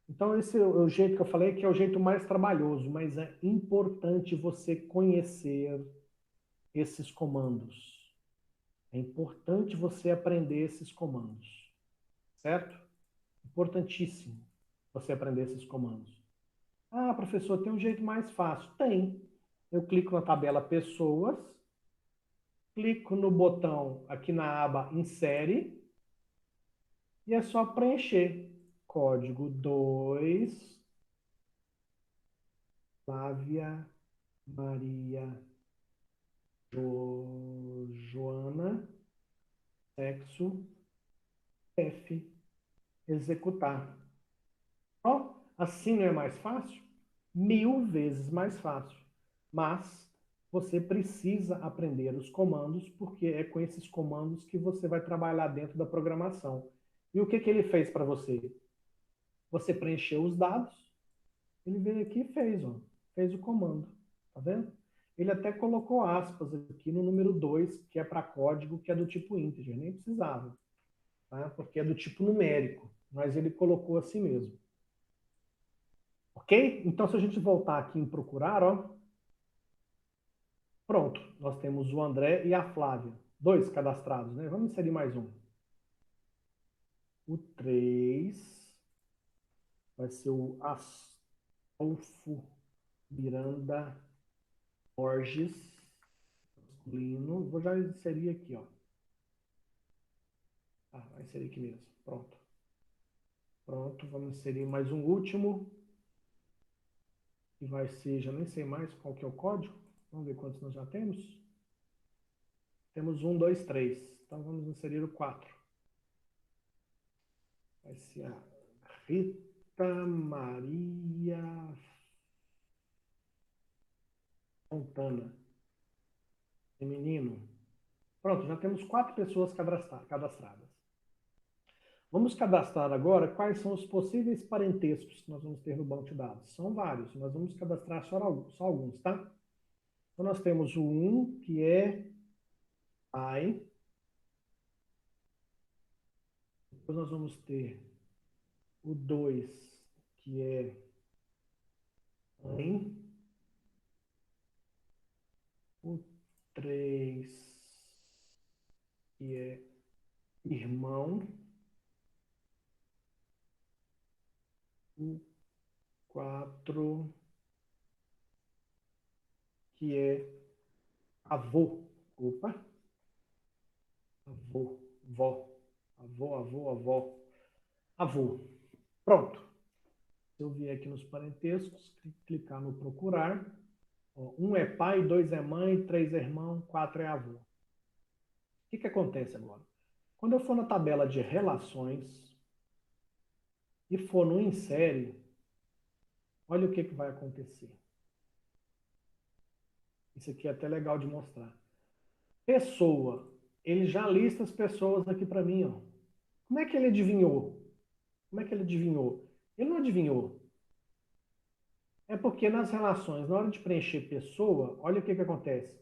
Então esse é o jeito que eu falei, que é o jeito mais trabalhoso, mas é importante você conhecer esses comandos. É importante você aprender esses comandos, certo? Importantíssimo você aprender esses comandos. Ah, professor, tem um jeito mais fácil. Tem. Eu clico na tabela Pessoas, clico no botão aqui na aba Insere e é só preencher. Código 2, Flávia Maria Joana, sexo F, executar. Ó, assim não é mais fácil? 1000 vezes mais fácil. Mas você precisa aprender os comandos, porque é com esses comandos que você vai trabalhar dentro da programação. E o que, que ele fez para você? Você preencheu os dados, ele veio aqui e fez, ó, fez o comando. Tá vendo? Ele até colocou aspas aqui no número 2, que é para código, que é do tipo integer. Nem precisava, tá? Porque é do tipo numérico. Mas ele colocou assim mesmo. Ok? Então, se a gente voltar aqui em procurar, ó, pronto, nós temos o André e a Flávia. Dois cadastrados, né? Vamos inserir mais um. O 3 vai ser o Astolfo Miranda Borges, masculino. Vou já inserir aqui, ó. Ah, vai inserir aqui mesmo. Pronto. Pronto, vamos inserir mais um último. Que vai ser, já nem sei mais qual que é o código. Vamos ver quantos nós já temos. Temos 1, 2, 3. Então vamos inserir o 4. Vai ser a Rita Maria Fontana. Feminino. Pronto, já temos 4 pessoas cadastradas. Vamos cadastrar agora quais são os possíveis parentescos que nós vamos ter no banco de dados. São vários, mas vamos cadastrar só alguns, tá? Então nós temos o 1, que é pai. Depois nós vamos ter o 2, que é mãe. O 3, que é irmão. O 4, que é avô. Opa, avô, vó. Avô. Avô. Pronto. Se eu vier aqui nos parentescos, clicar no procurar, ó, 1 é pai, 2 é mãe, 3 é irmão, 4 é avô. O que, que acontece agora? Quando eu for na tabela de relações e for no insere, olha o que, que vai acontecer. Isso aqui é até legal de mostrar. Pessoa. Ele já lista as pessoas aqui para mim, ó. Como é que ele adivinhou? Como é que ele adivinhou? Ele não adivinhou. É porque nas relações, na hora de preencher pessoa, olha o que, que acontece.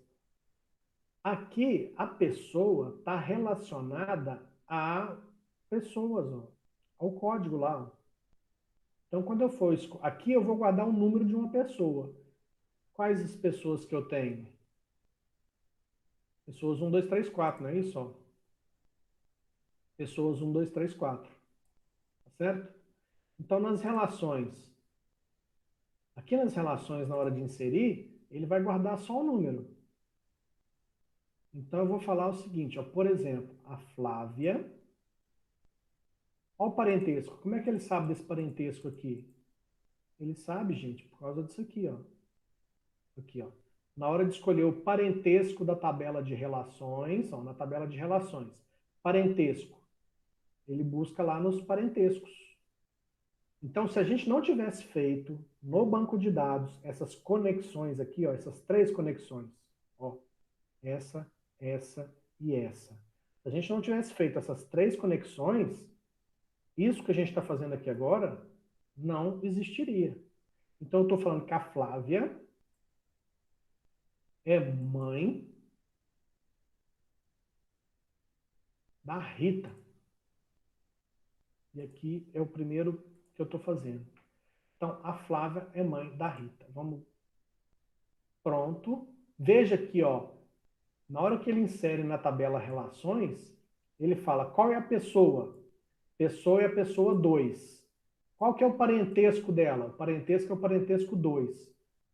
Aqui, a pessoa está relacionada a pessoas, ó, ao código lá. Ó. Então, quando eu for... Aqui eu vou guardar o número de uma pessoa. Quais as pessoas que eu tenho? Pessoas 1, 2, 3, 4, não é isso? Ó? Pessoas 1, 2, 3, 4. Tá certo? Então, nas relações, aqui nas relações, na hora de inserir, ele vai guardar só o número. Então, eu vou falar o seguinte, ó, por exemplo, a Flávia. Olha o parentesco. Como é que ele sabe desse parentesco aqui? Ele sabe, gente, por causa disso aqui, ó. Aqui, ó. Na hora de escolher o parentesco da tabela de relações, ó, na tabela de relações, parentesco, ele busca lá nos parentescos. Então, se a gente não tivesse feito no banco de dados essas conexões aqui, ó, essas três conexões, ó, essa e essa. Se a gente não tivesse feito essas três conexões, isso que a gente está fazendo aqui agora não existiria. Então, eu estou falando que a Flávia é mãe da Rita. E aqui é o primeiro que eu estou fazendo. Então, a Flávia é mãe da Rita. Vamos. Pronto. Veja aqui, ó. Na hora que ele insere na tabela relações, ele fala qual é a pessoa. Pessoa é a pessoa 2. Qual que é o parentesco dela? O parentesco é o parentesco 2.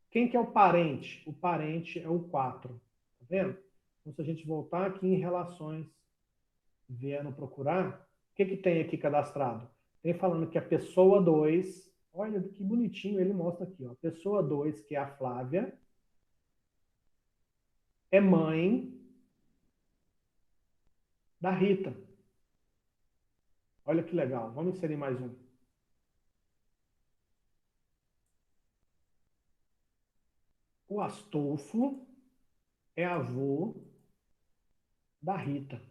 Quem que é o parente? O parente é o 4. Tá vendo? Então, se a gente voltar aqui em relações, vieram procurar, o que, que tem aqui cadastrado? Tem falando que a pessoa 2, olha que bonitinho, ele mostra aqui, ó, pessoa 2, que é a Flávia, é mãe da Rita. Olha que legal, vamos inserir mais um. O Astolfo é avô da Rita.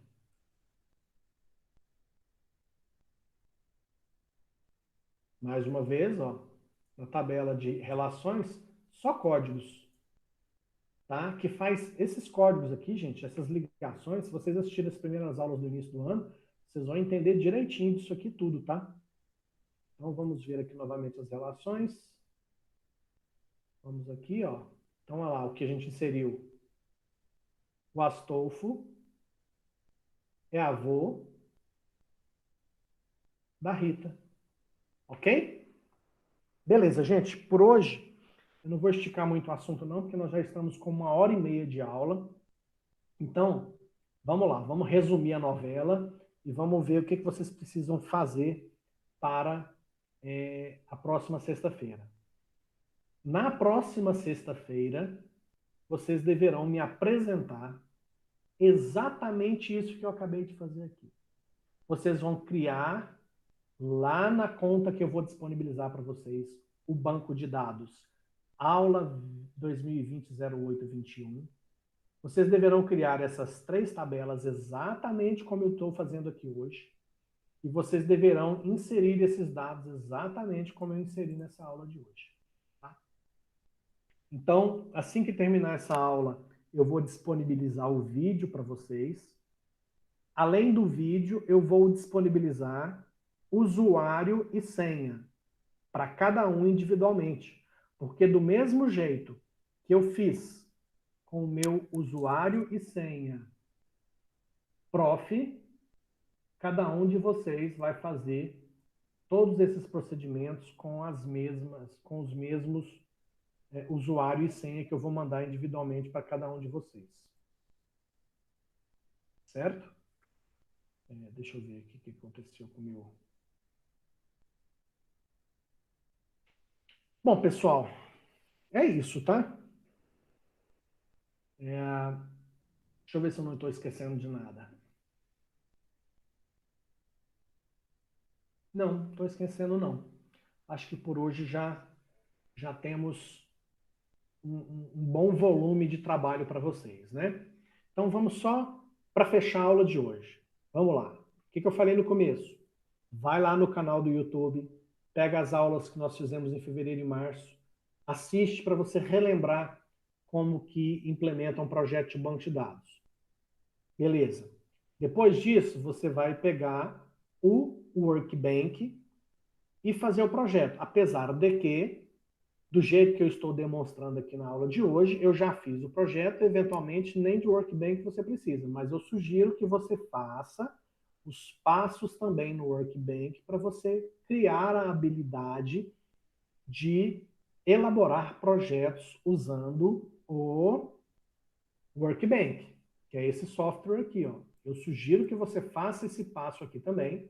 Mais uma vez, ó, na tabela de relações, só códigos. Tá? Que faz esses códigos aqui, gente, essas ligações, se vocês assistirem as primeiras aulas do início do ano, vocês vão entender direitinho disso aqui tudo, tá? Então vamos ver aqui novamente as relações. Vamos aqui, ó. Então olha lá o que a gente inseriu. O Astolfo é avô da Rita. Ok? Beleza, gente. Por hoje, eu não vou esticar muito o assunto não, porque nós já estamos com 1h30 de aula. Então, vamos lá, vamos resumir a novela e vamos ver o que vocês precisam fazer para a próxima sexta-feira. Na próxima sexta-feira, vocês deverão me apresentar exatamente isso que eu acabei de fazer aqui. Vocês vão criar lá na conta que eu vou disponibilizar para vocês o banco de dados aula 2020-08-21. Vocês deverão criar essas três tabelas exatamente como eu estou fazendo aqui hoje. E vocês deverão inserir esses dados exatamente como eu inseri nessa aula de hoje. Tá? Então, assim que terminar essa aula, eu vou disponibilizar o vídeo para vocês. Além do vídeo, eu vou disponibilizar usuário e senha para cada um individualmente. Porque do mesmo jeito que eu fiz com o meu usuário e senha prof, cada um de vocês vai fazer todos esses procedimentos com os mesmos usuário e senha que eu vou mandar individualmente para cada um de vocês. Certo? Deixa eu ver aqui o que aconteceu com o meu. Bom, pessoal, é isso, tá? Deixa eu ver se eu não estou esquecendo de nada. Não, estou esquecendo não. Acho que por hoje já temos um bom volume de trabalho para vocês, né? Então vamos só para fechar a aula de hoje. Vamos lá. O que eu falei no começo? Vai lá no canal do YouTube, pega as aulas que nós fizemos em fevereiro e março, assiste para você relembrar como que implementa um projeto de banco de dados. Beleza. Depois disso, você vai pegar o Workbank e fazer o projeto. Apesar de que do jeito que eu estou demonstrando aqui na aula de hoje, eu já fiz o projeto, eventualmente nem de Workbench você precisa, mas eu sugiro que você faça os passos também no Workbench para você criar a habilidade de elaborar projetos usando o Workbench, que é esse software aqui, ó. Eu sugiro que você faça esse passo aqui também,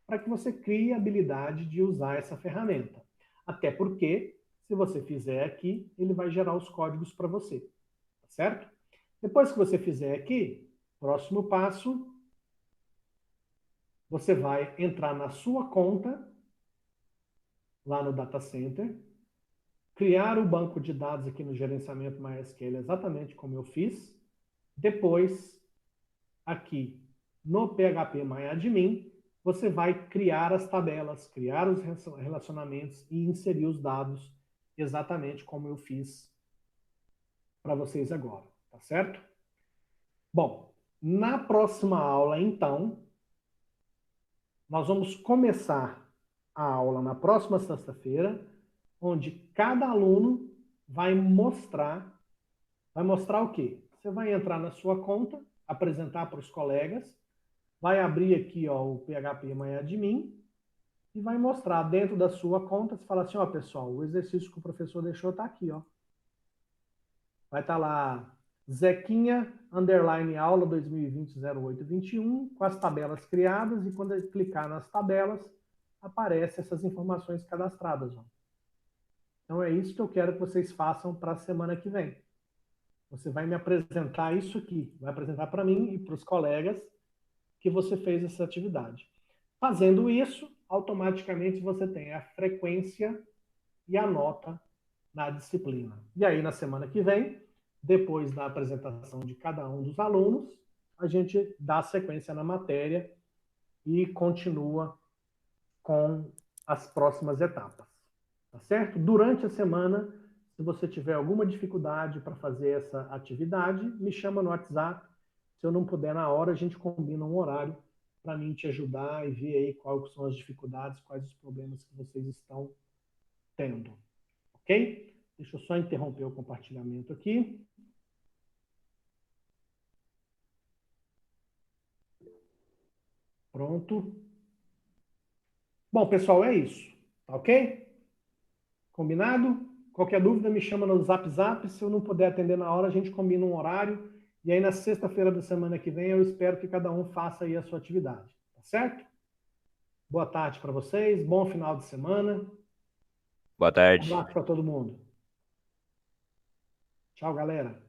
para que você crie a habilidade de usar essa ferramenta. Até porque, se você fizer aqui, ele vai gerar os códigos para você, tá certo? Depois que você fizer aqui, próximo passo, você vai entrar na sua conta, lá no Data Center, criar o banco de dados aqui no gerenciamento MySQL, exatamente como eu fiz. Depois, aqui no PHP você vai criar as tabelas, criar os relacionamentos e inserir os dados exatamente como eu fiz para vocês agora, tá certo? Bom, na próxima aula, então, nós vamos começar a aula na próxima sexta-feira, onde cada aluno vai mostrar o quê? Você vai entrar na sua conta, apresentar para os colegas, vai abrir aqui ó, o PHP MyAdmin e vai mostrar dentro da sua conta, você fala assim, ó pessoal, o exercício que o professor deixou está aqui, ó. Vai estar lá Zequinha, underline aula 2020-08-21, com as tabelas criadas, e quando ele clicar nas tabelas, aparecem essas informações cadastradas. Ó. Então é isso que eu quero que vocês façam para a semana que vem. Você vai me apresentar isso aqui, vai apresentar para mim e para os colegas que você fez essa atividade. Fazendo isso, automaticamente você tem a frequência e a nota na disciplina. E aí, na semana que vem, depois da apresentação de cada um dos alunos, a gente dá sequência na matéria e continua com as próximas etapas. Tá certo? Durante a semana, se você tiver alguma dificuldade para fazer essa atividade, me chama no WhatsApp. Se eu não puder na hora, a gente combina um horário para mim te ajudar e ver aí quais são as dificuldades, quais os problemas que vocês estão tendo. Ok? Deixa eu só interromper o compartilhamento aqui. Pronto. Bom, pessoal, é isso. Tá ok? Combinado? Qualquer dúvida, me chama no Zap Zap. Se eu não puder atender na hora, a gente combina um horário. E aí, na sexta-feira da semana que vem, eu espero que cada um faça aí a sua atividade. Tá certo? Boa tarde para vocês. Bom final de semana. Boa Um tarde. abraço para todo mundo. Tchau, galera.